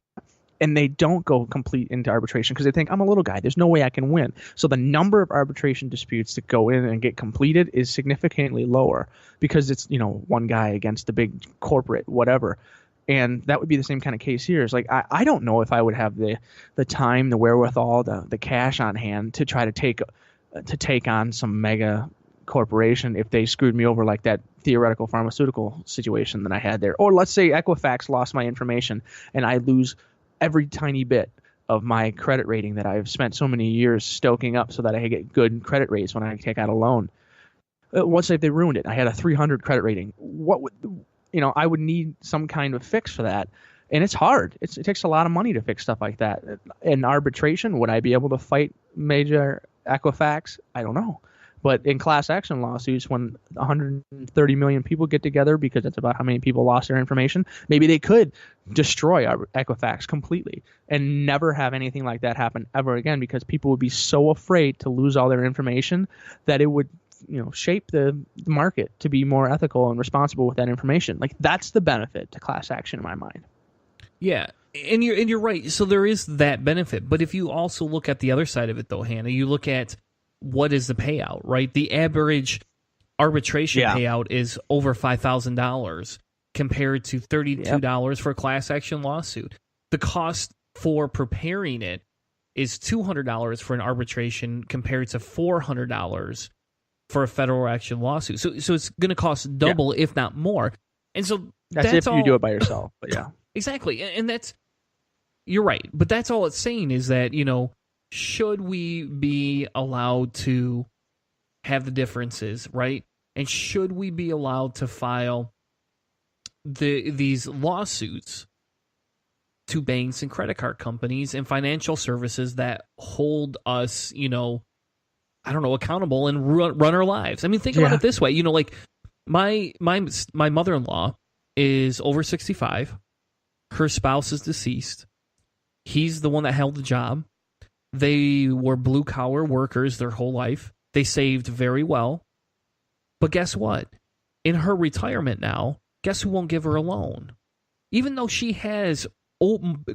and they don't go complete into arbitration because they think, I'm a little guy. There's no way I can win. So the number of arbitration disputes that go in and get completed is significantly lower because it's, one guy against the big corporate whatever. And that would be the same kind of case here. It's I don't know if I would have the time, the wherewithal, the cash on hand to try to take on some mega corporation if they screwed me over like that theoretical pharmaceutical situation that I had there. Or let's say Equifax lost my information and I lose every tiny bit of my credit rating that I've spent so many years stoking up so that I get good credit rates when I take out a loan. Let's say if they ruined it, I had a 300 credit rating. I would need some kind of fix for that. And it's hard. It takes a lot of money to fix stuff like that. In arbitration, would I be able to fight major Equifax? I don't know. But in class action lawsuits, when 130 million people get together, because that's about how many people lost their information, maybe they could destroy Equifax completely and never have anything like that happen ever again, because people would be so afraid to lose all their information that it would shape the market to be more ethical and responsible with that information. That's the benefit to class action in my mind.
Yeah, and you're right. So there is that benefit. But if you also look at the other side of it, though, Hannah, you look at what is the payout, right? The average arbitration payout is over $5,000 compared to $32 for a class action lawsuit. the cost for preparing it is $200 for an arbitration compared to $400 for a federal action lawsuit. So it's going to cost double, if not more. And so
that's if you do it by yourself. But yeah,
exactly. And you're right. But that's all it's saying is that, should we be allowed to have the differences, right? And should we be allowed to file these lawsuits to banks and credit card companies and financial services that hold us, accountable and run our lives? I mean, think about it this way. Like my mother-in-law is over 65. Her spouse is deceased. He's the one that held the job. They were blue-collar workers their whole life. They saved very well. But guess what? In her retirement now, guess who won't give her a loan? Even though she has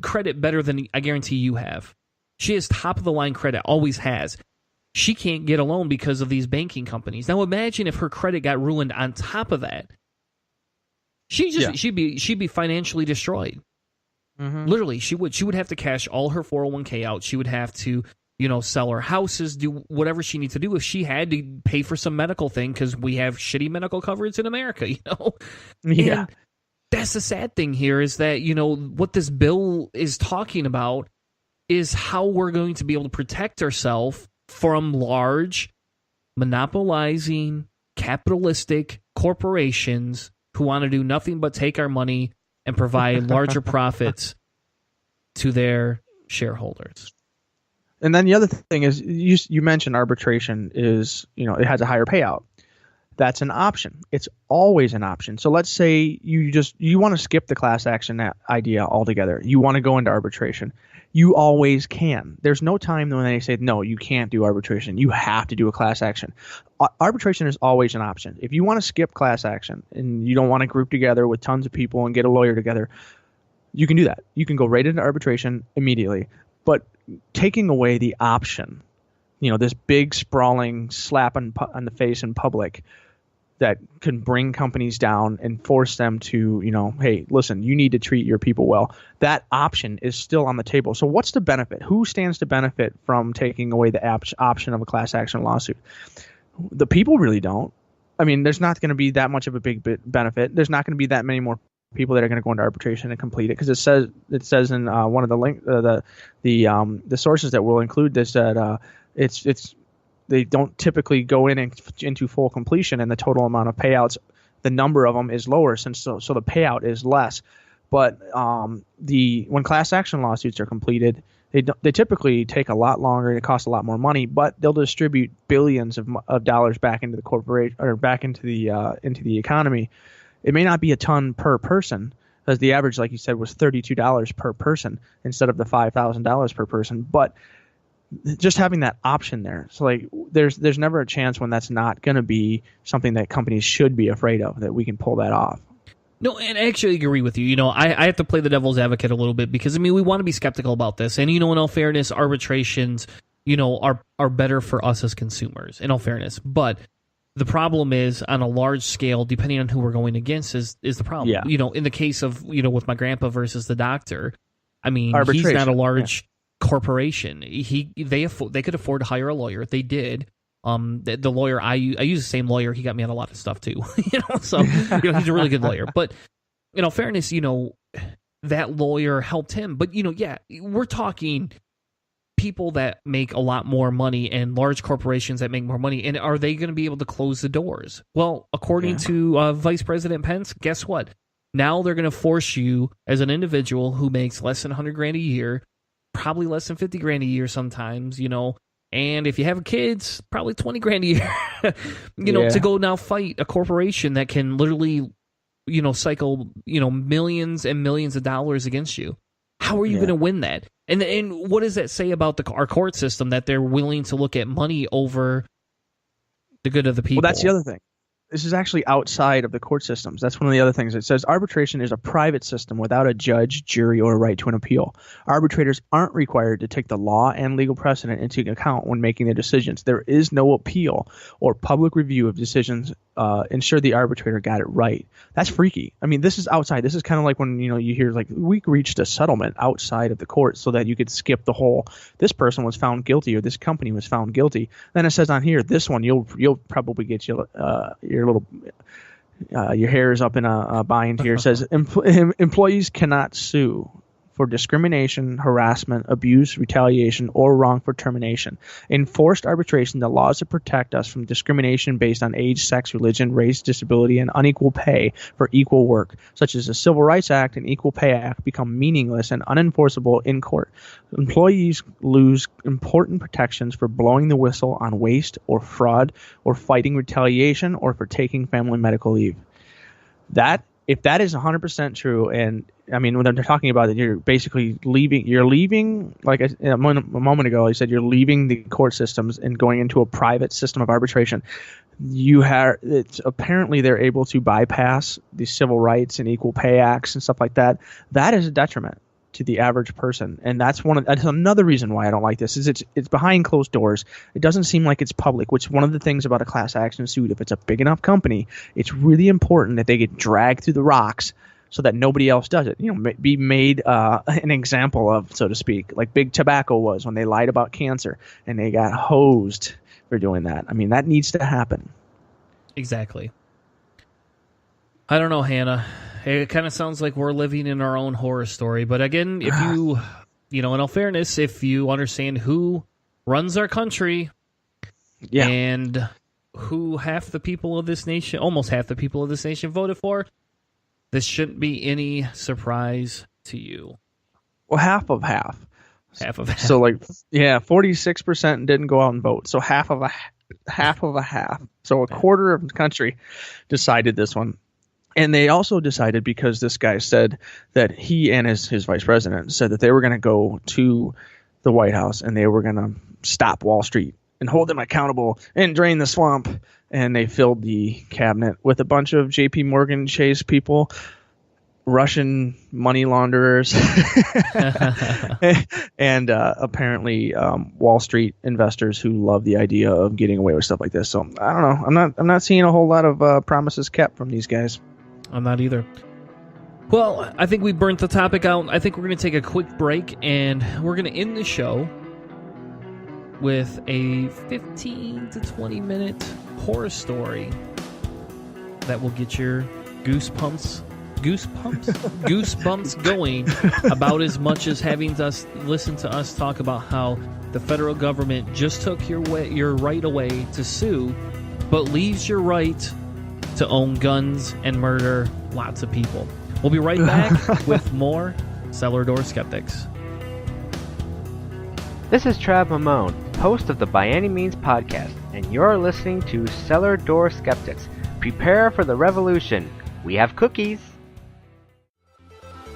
credit better than I guarantee you have. She has top-of-the-line credit, always has. She can't get a loan because of these banking companies. Now imagine if her credit got ruined on top of that. She'd be financially destroyed. Mm-hmm. Literally, she would have to cash all her 401k out. She would have to, sell her houses, do whatever she needs to do if she had to pay for some medical thing because we have shitty medical coverage in America,
Yeah.
And that's the sad thing here is that, what this bill is talking about is how we're going to be able to protect ourselves from large, monopolizing, capitalistic corporations who want to do nothing but take our money and provide larger profits to their shareholders.
And then the other thing is, you mentioned arbitration is, it has a higher payout. That's an option. It's always an option. So let's say you want to skip the class action idea altogether. You want to go into arbitration. You always can. There's no time when they say, no, you can't do arbitration. You have to do a class action. Arbitration is always an option. If you want to skip class action and you don't want to group together with tons of people and get a lawyer together, you can do that. You can go right into arbitration immediately. But taking away the option, this big sprawling slap on the face in public that can bring companies down and force them to, hey, listen, you need to treat your people well. That option is still on the table. So what's the benefit? Who stands to benefit from taking away the option of a class action lawsuit? The people really don't. I mean, there's not going to be that much of a big benefit. There's not going to be that many more people that are going to go into arbitration and complete it, because it says in one of the the sources that we'll include this that it's they don't typically go into full completion, and the total amount of payouts, the number of them is lower, so the payout is less. But when class action lawsuits are completed, they typically take a lot longer. It costs a lot more money, but they'll distribute billions of dollars back into the corporate or back into the economy. It may not be a ton per person, because the average, like you said, was $32 per person instead of the $5,000 per person. But just having that option there, so like there's never a chance when that's not going to be something that companies should be afraid of, that we can pull that off.
No, and I actually agree with you. I have to play the devil's advocate a little bit, because we want to be skeptical about this. And in all fairness, arbitrations, are better for us as consumers, in all fairness. But the problem is, on a large scale, depending on who we're going against, is the problem. Yeah. In the case of with my grandpa versus the doctor, he's not a large corporation. They could afford to hire a lawyer. They did. The lawyer I use the same lawyer. He got me on a lot of stuff too. So he's a really good lawyer. But in all fairness, that lawyer helped him. But we're talking people that make a lot more money and large corporations that make more money. And are they going to be able to close the doors? Well, according to Vice President Pence, guess what? Now they're going to force you as an individual who makes less than $100,000 a year, probably less than $50,000 a year sometimes, and if you have kids, probably $20,000 a year, to go now fight a corporation that can literally, cycle, millions and millions of dollars against you. How are you going to win that? And what does that say about our court system, that they're willing to look at money over the good of the people?
Well, that's the other thing. This is actually outside of the court systems. That's one of the other things. It says arbitration is a private system without a judge, jury, or a right to an appeal. Arbitrators aren't required to take the law and legal precedent into account when making their decisions. There is no appeal or public review of decisions. Ensure the arbitrator got it right. That's freaky. I mean, this is outside. This is kind of like when you hear like we reached a settlement outside of the court so that you could skip the whole. This person was found guilty or this company was found guilty. Then it says on here, this one you'll probably get your little your hair is up in a bind here. It says employees cannot sue for discrimination, harassment, abuse, retaliation, or wrongful termination. In forced arbitration, the laws that protect us from discrimination based on age, sex, religion, race, disability, and unequal pay for equal work, such as the Civil Rights Act and Equal Pay Act, become meaningless and unenforceable in court. Employees lose important protections for blowing the whistle on waste or fraud or fighting retaliation or for taking family medical leave. If that is 100% true, and I mean, when they're talking about it, you're basically leaving, like a moment ago, I said you're leaving the court systems and going into a private system of arbitration. Apparently they're able to bypass the civil rights and equal pay acts and stuff like that. That is a detriment to the average person, and that's another reason why I don't like this. Is it's behind closed doors. It doesn't seem like it's public, which one of the things about a class action suit, if it's a big enough company, it's really important that they get dragged through the rocks so that nobody else does it. Be made an example of, so to speak, like Big Tobacco was when they lied about cancer and they got hosed for doing that. I mean, that needs to happen.
Exactly. I don't know, Hannah. It kind of sounds like we're living in our own horror story. But again, if you in all fairness, if you understand who runs our country and who almost half the people of this nation voted for, this shouldn't be any surprise to you.
Well, half of half.
Half of half.
So 46% didn't go out and vote. So half of a half. So a quarter of the country decided this one. And they also decided, because this guy said that he and his vice president said that they were going to go to the White House and they were going to stop Wall Street and hold them accountable and drain the swamp. And they filled the cabinet with a bunch of J.P. Morgan Chase people, Russian money launderers, and apparently Wall Street investors who love the idea of getting away with stuff like this. So I don't know. I'm not seeing a whole lot of promises kept from these guys.
I'm not either. Well, I think we burnt the topic out. I think we're going to take a quick break, and we're going to end the show with a 15 to 20 minute horror story that will get your goosebumps going about as much as having us listen to us talk about how the federal government just took your right away to sue, but leaves your right to own guns and murder lots of people. We'll be right back with more Cellar Door Skeptics.
This is Trav Mamone, host of the By Any Means podcast, and you're listening to Cellar Door Skeptics. Prepare for the revolution. We have cookies.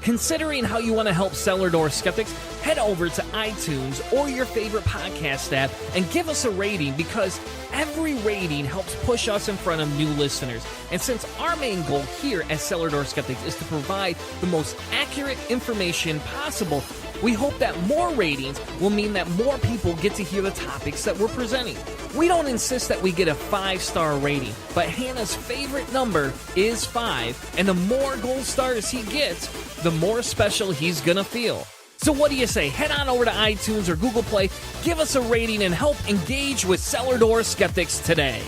Considering how you want to help Cellar Door Skeptics, head over to iTunes or your favorite podcast app and give us a rating, because every rating helps push us in front of new listeners. And since our main goal here at Cellar Door Skeptics is to provide the most accurate information possible, we hope that more ratings will mean that more people get to hear the topics that we're presenting. We don't insist that we get a 5-star rating, but Hannah's favorite number is 5, and the more gold stars he gets, the more special he's gonna feel. So what do you say? Head on over to iTunes or Google Play, give us a rating, and help engage with Cellar Door Skeptics today.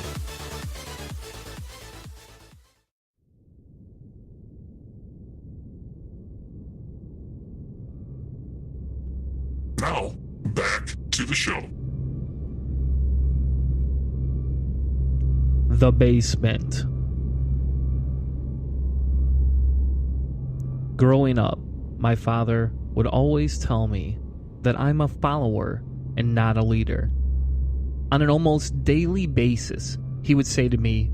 Now, back to the show.
The basement. Growing up, my father would always tell me that I'm a follower and not a leader. On an almost daily basis, he would say to me,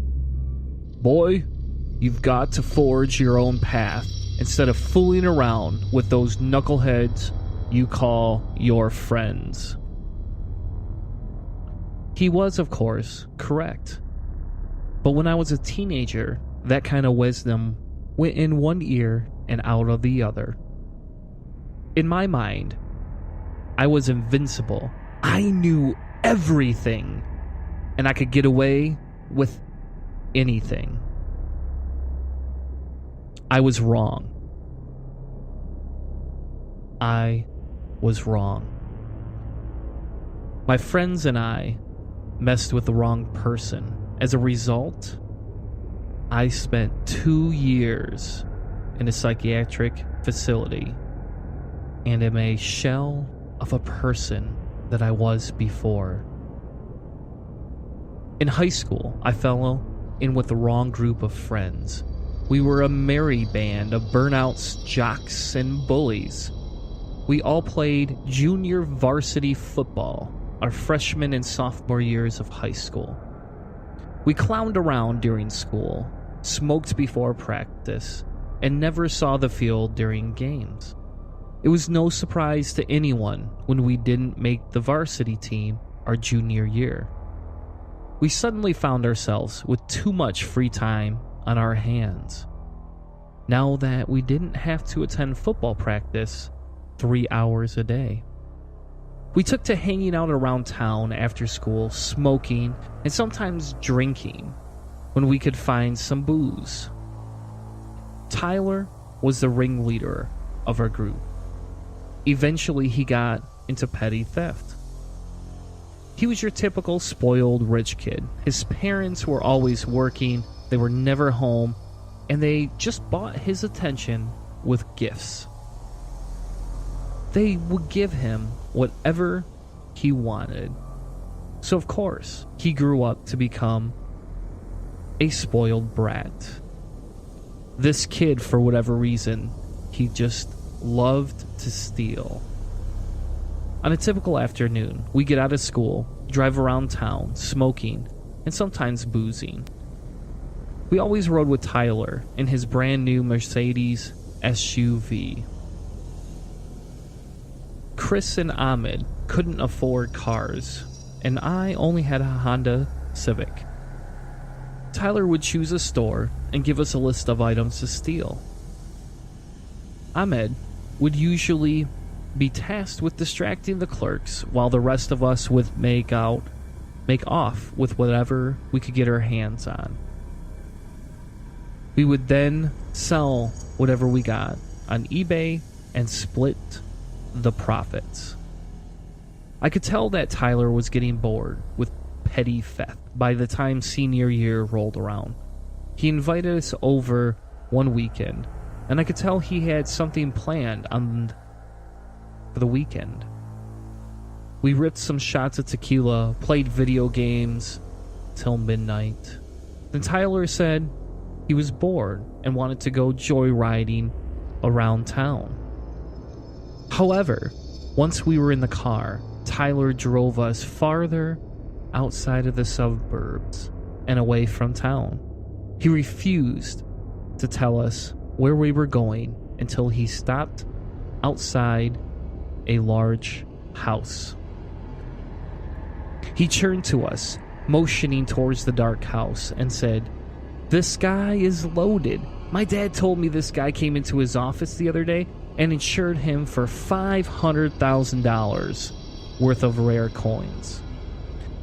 "Boy, you've got to forge your own path instead of fooling around with those knuckleheads you call your friends." He was, of course, correct. But when I was a teenager, that kind of wisdom went in one ear and out of the other. In my mind, I was invincible. I knew everything, and I could get away with anything. I was wrong. I was wrong. My friends and I messed with the wrong person. As a result, I spent 2 years in a psychiatric facility and am a shell of a person that I was before. In high school, I fell in with the wrong group of friends. We were a merry band of burnouts, jocks, and bullies. We all played junior varsity football our freshman and sophomore years of high school. We clowned around during school, smoked before practice, and never saw the field during games. It was no surprise to anyone when we didn't make the varsity team our junior year. We suddenly found ourselves with too much free time on our hands. Now that we didn't have to attend football practice 3 hours a day. We took to hanging out around town after school, smoking, and sometimes drinking when we could find some booze. Tyler was the ringleader of our group. Eventually, he got into petty theft. He was your typical spoiled rich kid. His parents were always working, they were never home, and they just bought his attention with gifts. They would give him whatever he wanted. So of course, he grew up to become a spoiled brat. This kid, for whatever reason, he just loved to steal. On a typical afternoon, we get out of school, drive around town, smoking, and sometimes boozing. We always rode with Tyler in his brand new Mercedes SUV. Chris and Ahmed couldn't afford cars, and I only had a Honda Civic. Tyler would choose a store and give us a list of items to steal. Ahmed would usually be tasked with distracting the clerks while the rest of us would make off with whatever we could get our hands on. We would then sell whatever we got on eBay and split the profits. I could tell that Tyler was getting bored with petty theft by the time senior year rolled around. He invited us over one weekend, and I could tell he had something planned for the weekend. We ripped some shots of tequila, played video games till midnight. Then Tyler said he was bored and wanted to go joyriding around town. However, once we were in the car, Tyler drove us farther outside of the suburbs and away from town. He refused to tell us where we were going until he stopped outside a large house. He turned to us, motioning towards the dark house, and said, "This guy is loaded. My dad told me this guy came into his office the other day and insured him for $500,000 worth of rare coins."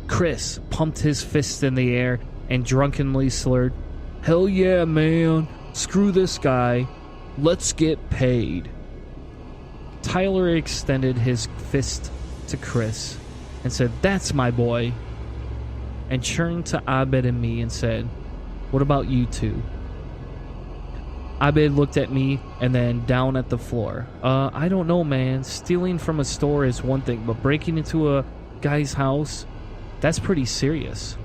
Chris pumped his fist in the air and drunkenly slurred, "Hell yeah, man. Screw this guy. Let's get paid." Tyler extended his fist to Chris and said, "That's my boy," and turned to Abed and me and said, "What about you two?" Abed looked at me and then down at the floor. I don't know, man. Stealing from a store is one thing, but breaking into a guy's house, that's pretty serious."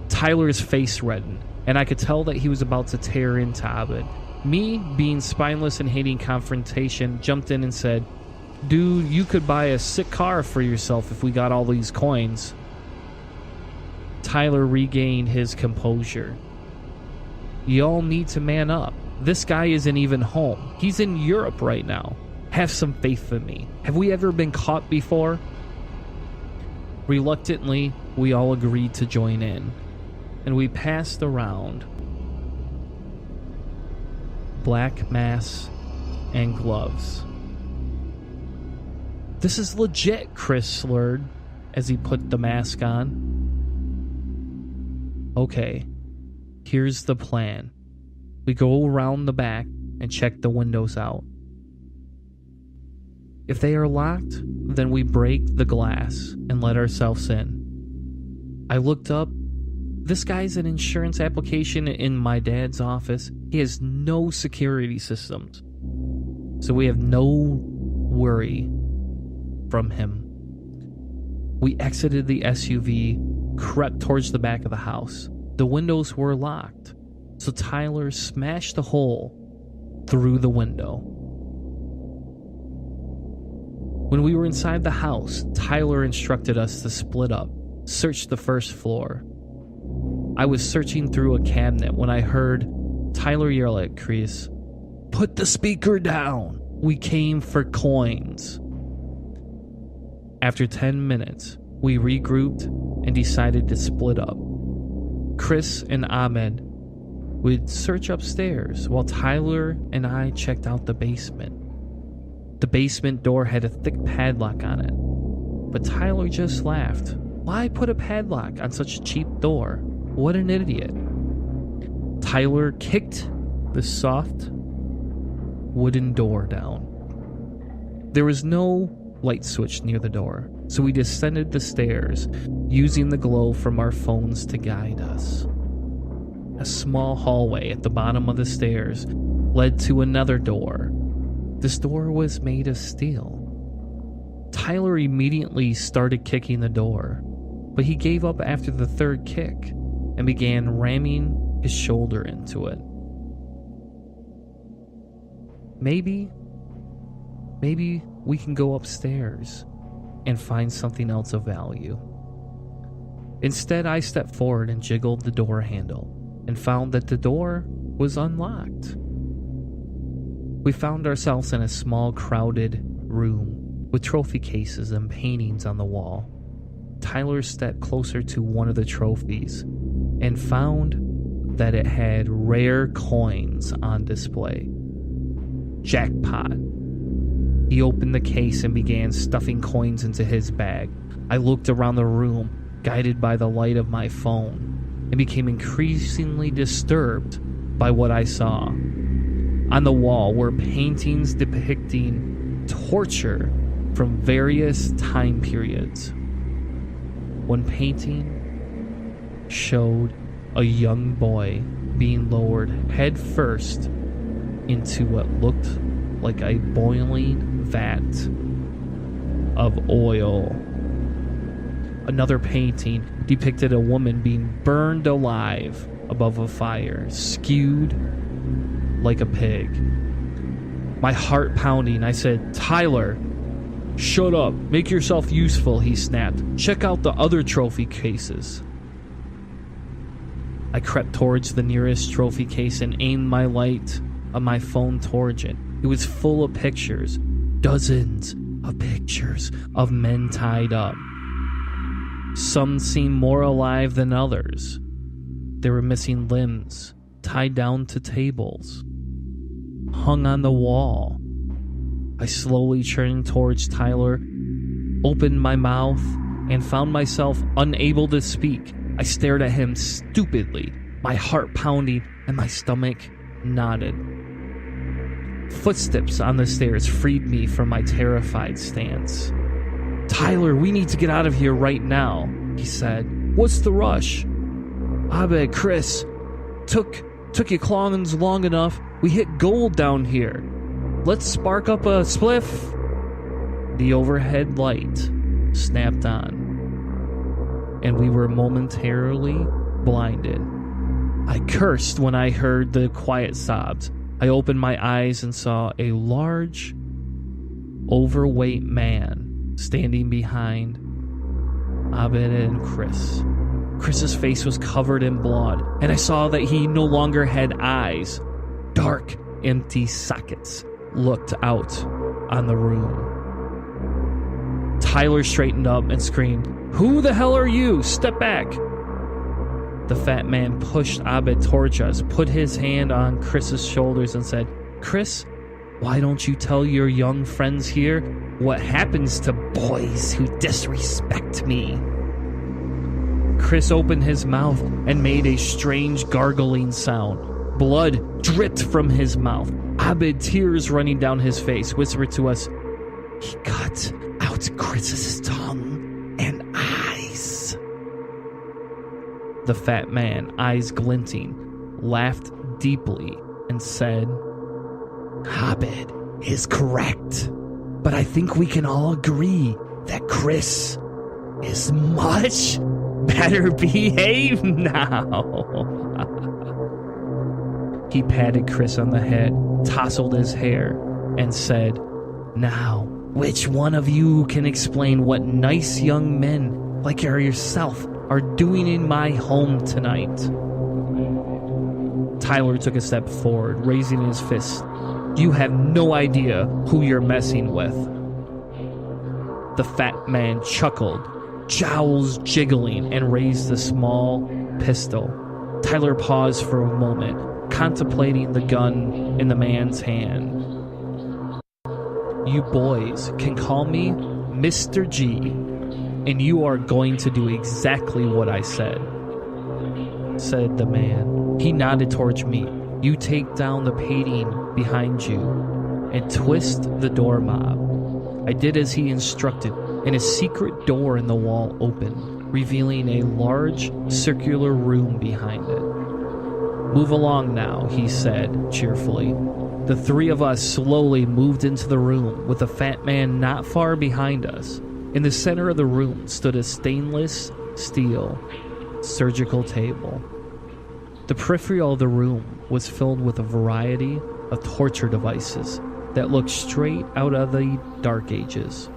Tyler's face reddened, and I could tell that he was about to tear into Abed. Me, being spineless and hating confrontation, jumped in and said, "Dude, you could buy a sick car for yourself if we got all these coins." Tyler regained his composure. "Y'all need to man up. This guy isn't even home. He's in Europe right now. Have some faith in me. Have we ever been caught before?" Reluctantly, we all agreed to join in. and we passed around black masks and gloves. "This is legit," Chris slurred as he put the mask on. "Okay, here's the plan. We go around the back and check the windows out. If they are locked, then we break the glass and let ourselves in." I looked up. This guy's an insurance application in my dad's office. He has no security systems, so we have no worry from him. We exited the SUV, crept towards the back of the house. The windows were locked, so Tyler smashed a hole through the window. When we were inside the house, Tyler instructed us to split up, search the first floor. I was searching through a cabinet when I heard Tyler yell at Chris, "Put the speaker down! We came for coins." After 10 minutes, we regrouped and decided to split up. Chris and Ahmed would search upstairs while Tyler and I checked out the basement. The basement door had a thick padlock on it, but Tyler just laughed. Why put a padlock on such a cheap door? What an idiot. Tyler kicked the soft wooden door down. There was no light switch near the door, so we descended the stairs, using the glow from our phones to guide us. A small hallway at the bottom of the stairs led to another door. This door was made of steel. Tyler immediately started kicking the door, but he gave up after the third kick and began ramming his shoulder into it. Maybe we can go upstairs and find something else of value. Instead, I stepped forward and jiggled the door handle and found that the door was unlocked. We found ourselves in a small, crowded room with trophy cases and paintings on the wall. Tyler stepped closer to one of the trophies and found that it had rare coins on display. Jackpot. He opened the case and began stuffing coins into his bag. I looked around the room, guided by the light of my phone, and became increasingly disturbed by what I saw. On the wall were paintings depicting torture from various time periods. One painting showed a young boy being lowered head first into what looked like a boiling vat of oil. Another painting depicted a woman being burned alive above a fire, skewed like a pig. My heart pounding, I said, "Tyler, shut up. Make yourself useful," he snapped. "Check out the other trophy cases." I crept towards the nearest trophy case and aimed my light of my phone towards it. It was full of pictures, dozens of pictures of men tied up. Some seemed more alive than others. They were missing limbs, tied down to tables, hung on the wall. I slowly turned towards Tyler, opened my mouth, and found myself unable to speak. I stared at him stupidly, my heart pounding and my stomach knotted. Footsteps on the stairs freed me from my terrified stance. "Tyler, we need to get out of here right now," he said. "What's the rush?" "Abed, Chris, took you clowns long enough. We hit gold down here. Let's spark up a spliff." The overhead light snapped on, and we were momentarily blinded. I cursed when I heard the quiet sobs. I opened my eyes and saw a large, overweight man standing behind Abed and Chris. Chris's face was covered in blood, and I saw that he no longer had eyes. Dark, empty sockets looked out on the room. Tyler straightened up and screamed, "Who the hell are you? Step back!" The fat man pushed Abed towards us, put his hand on Chris's shoulders and said, "Chris, why don't you tell your young friends here what happens to boys who disrespect me?" Chris opened his mouth and made a strange gargling sound. Blood dripped from his mouth. Abed, tears running down his face, whispered to us, "He cut out Chris's tongue and eyes." The fat man, eyes glinting, laughed deeply and said, "Abed is correct, but I think we can all agree that Chris is much better behaved now." He patted Chris on the head, tousled his hair, and said, "Now, which one of you can explain what nice young men like yourself are doing in my home tonight?" Tyler took a step forward, raising his fist. "You have no idea who you're messing with." The fat man chuckled, jowls jiggling, and raised a small pistol. Tyler paused for a moment, contemplating the gun in the man's hand. "You boys can call me Mr. G, and you are going to do exactly what I said," said the man. He nodded towards me. "You take down the painting behind you and twist the doorknob." I did as he instructed, and a secret door in the wall opened, revealing a large circular room behind it. "Move along now," he said cheerfully. The three of us slowly moved into the room, with the fat man not far behind us. In the center of the room stood a stainless steel surgical table. The peripheral of the room was filled with a variety of torture devices that looked straight out of the Dark Ages.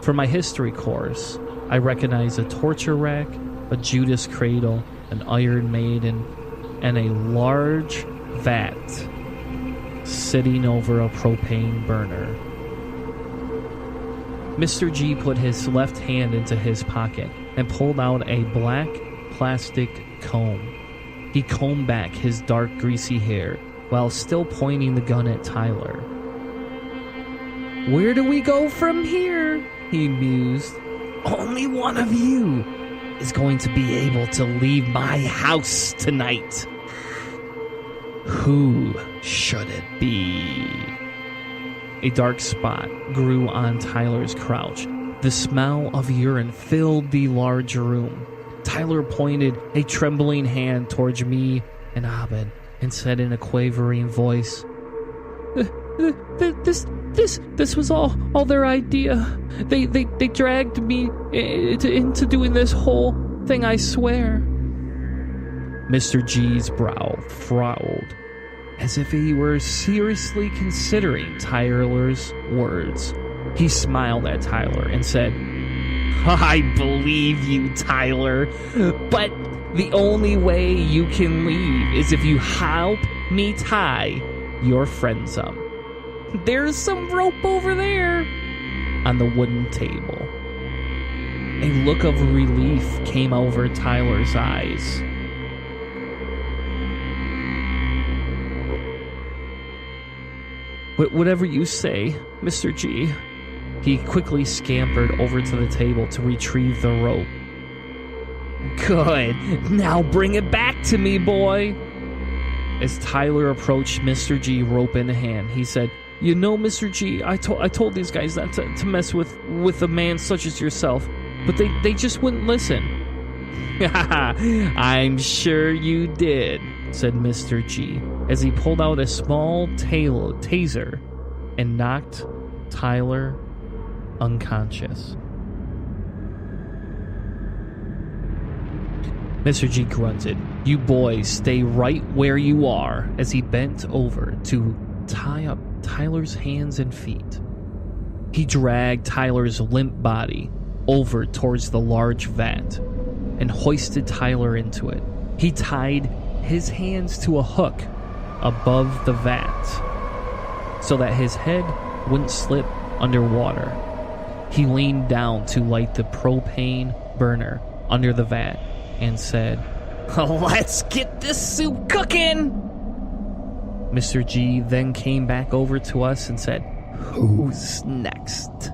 For my history course, I recognized a torture rack, a Judas cradle, an Iron Maiden, and a large vat sitting over a propane burner. Mr. G put his left hand into his pocket and pulled out a black plastic comb. He combed back his dark, greasy hair while still pointing the gun at Tyler. "Where do we go from here?" he mused. "Only one of you is going to be able to leave my house tonight. Who should it be?" A dark spot grew on Tyler's crouch. The smell of urine filled the large room. Tyler pointed a trembling hand towards me and Abed and said in a quavering voice, This was all their idea. They dragged me into doing this whole thing, I swear." Mr. G's brow furrowed, as if he were seriously considering Tyler's words. He smiled at Tyler and said, "I believe you, Tyler, but the only way you can leave is if you help me tie your friends up. There's some rope over there," on the wooden table. A look of relief came over Tyler's eyes. "Whatever you say, Mr. G." He quickly scampered over to the table to retrieve the rope. "Good. Now bring it back to me, boy." As Tyler approached Mr. G, rope in hand, he said, "You know, Mr. G, I told these guys not to mess with a man such as yourself, but they just wouldn't listen." "I'm sure you did," said Mr. G, as he pulled out a small taser and knocked Tyler unconscious. Mr. G grunted, "You boys stay right where you are," as he bent over to tie up Tyler's hands and feet. He dragged Tyler's limp body over towards the large vat and hoisted Tyler into it. He tied his hands to a hook above the vat so that his head wouldn't slip underwater. He leaned down to light the propane burner under the vat and said, Let's get this soup cooking! Mr. G then came back over to us and said, "Who's next?"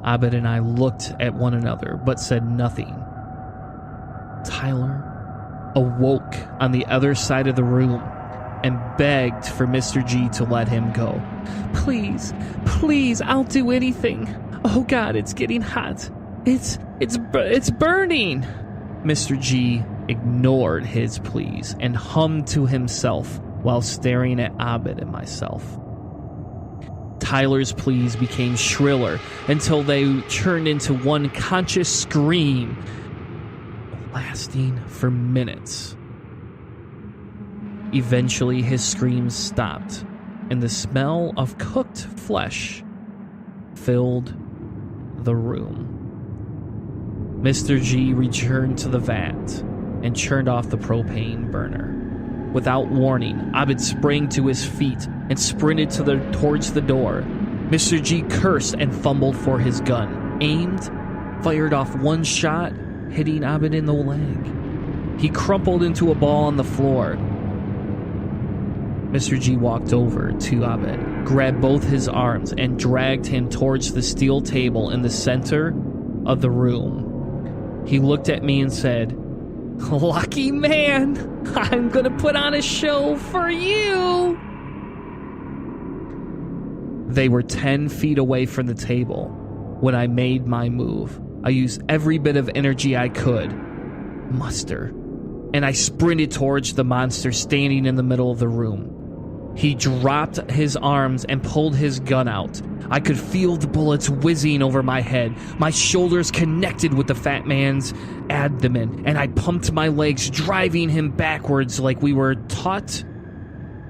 Abed and I looked at one another, but said nothing. Tyler awoke on the other side of the room and begged for Mr. G to let him go. Please, I'll do anything. Oh God, it's getting hot. It's burning. Mr. G ignored his pleas and hummed to himself while staring at Abed and myself. Tyler's pleas became shriller until they turned into one conscious scream, lasting for minutes. Eventually, his screams stopped, and the smell of cooked flesh filled the room. Mr. G returned to the vat and turned off the propane burner. Without warning, Abed sprang to his feet and sprinted towards the door. Mr. G cursed and fumbled for his gun, aimed, fired off one shot, hitting Abed in the leg. He crumpled into a ball on the floor. Mr. G walked over to Abed, grabbed both his arms, and dragged him towards the steel table in the center of the room. He looked at me and said, "Lucky man, I'm gonna put on a show for you." They were 10 feet away from the table when I made my move. I used every bit of energy I could muster, and I sprinted towards the monster standing in the middle of the room. He dropped his arms and pulled his gun out. I could feel the bullets whizzing over my head. My shoulders connected with the fat man's abdomen, and I pumped my legs, driving him backwards like we were taught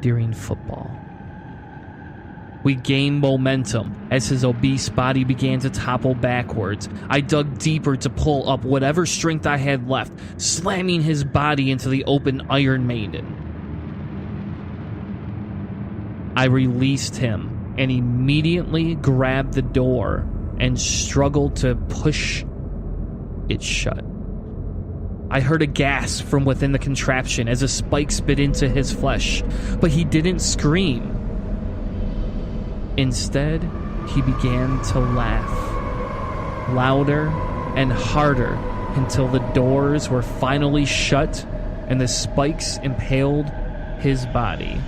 during football. We gained momentum as his obese body began to topple backwards. I dug deeper to pull up whatever strength I had left, slamming his body into the open Iron Maiden. I released him and immediately grabbed the door and struggled to push it shut. I heard a gasp from within the contraption as a spike bit into his flesh, but he didn't scream. Instead, he began to laugh, louder and harder, until the doors were finally shut and the spikes impaled his body.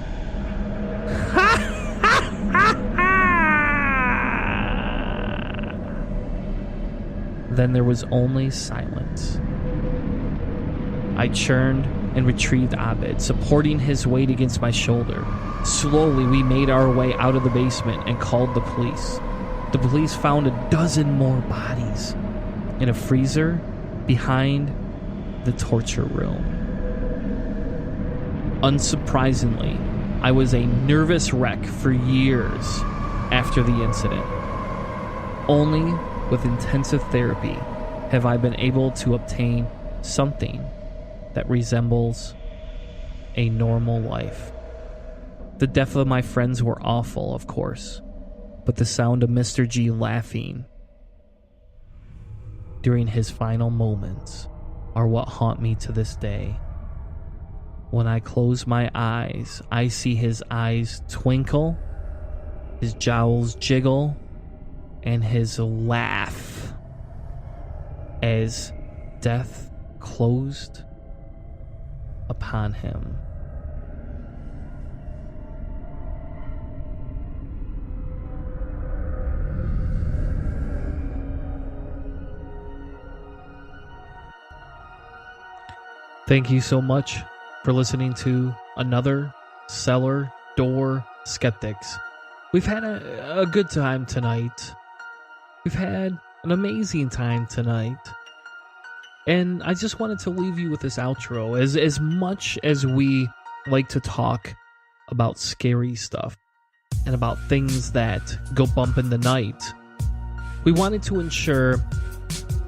Then there was only silence. I churned and retrieved Abed, supporting his weight against my shoulder. Slowly, we made our way out of the basement and called the police. The police found a dozen more bodies in a freezer behind the torture room. Unsurprisingly, I was a nervous wreck for years after the incident. Only with intensive therapy have I been able to obtain something that resembles a normal life. The death of my friends were awful, of course, but the sound of Mr. G laughing during his final moments are what haunt me to this day. When I close my eyes, I see his eyes twinkle, his jowls jiggle, and his laugh as death closed upon him. Thank you so much for listening to another Cellar Door Skeptics. We've had a good time tonight. We've had an amazing time tonight. And I just wanted to leave you with this outro. As much as we like to talk about scary stuff and about things that go bump in the night, we wanted to ensure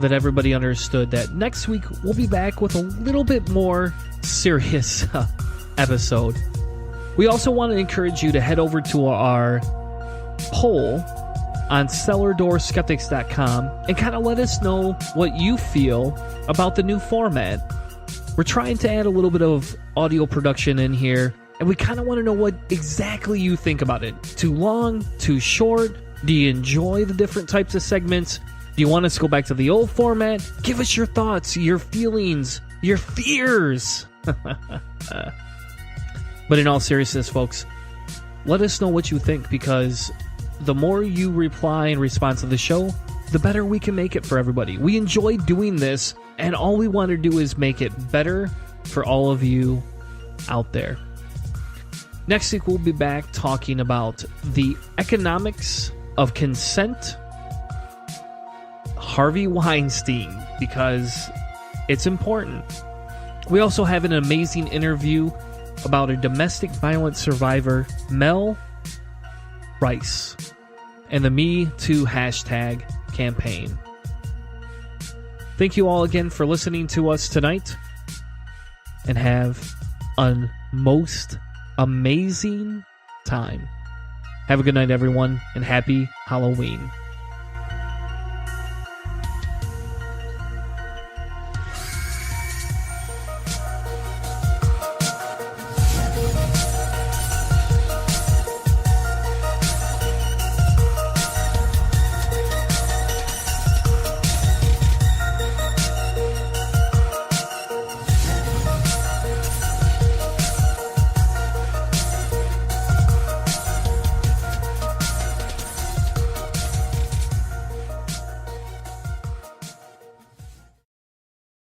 that everybody understood that next week we'll be back with a little bit more serious episode. We also want to encourage you to head over to our poll on cellardoorskeptics.com and kind of let us know what you feel about the new format. We're trying to add a little bit of audio production in here, and we kind of want to know what exactly you think about it. Too long? Too short? Do you enjoy the different types of segments? Do you want us to go back to the old format? Give us your thoughts, your feelings, your fears. But in all seriousness, folks, let us know what you think, because the more you reply and respond to the show, the better we can make it for everybody. We enjoy doing this, and all we want to do is make it better for all of you out there. Next week, we'll be back talking about the economics of consent, Harvey Weinstein, because it's important. We also have an amazing interview about a domestic violence survivor, Mel Rice, and the Me Too hashtag campaign. Thank you all again for listening to us tonight, and have a most amazing time. Have a good night, everyone, and happy Halloween.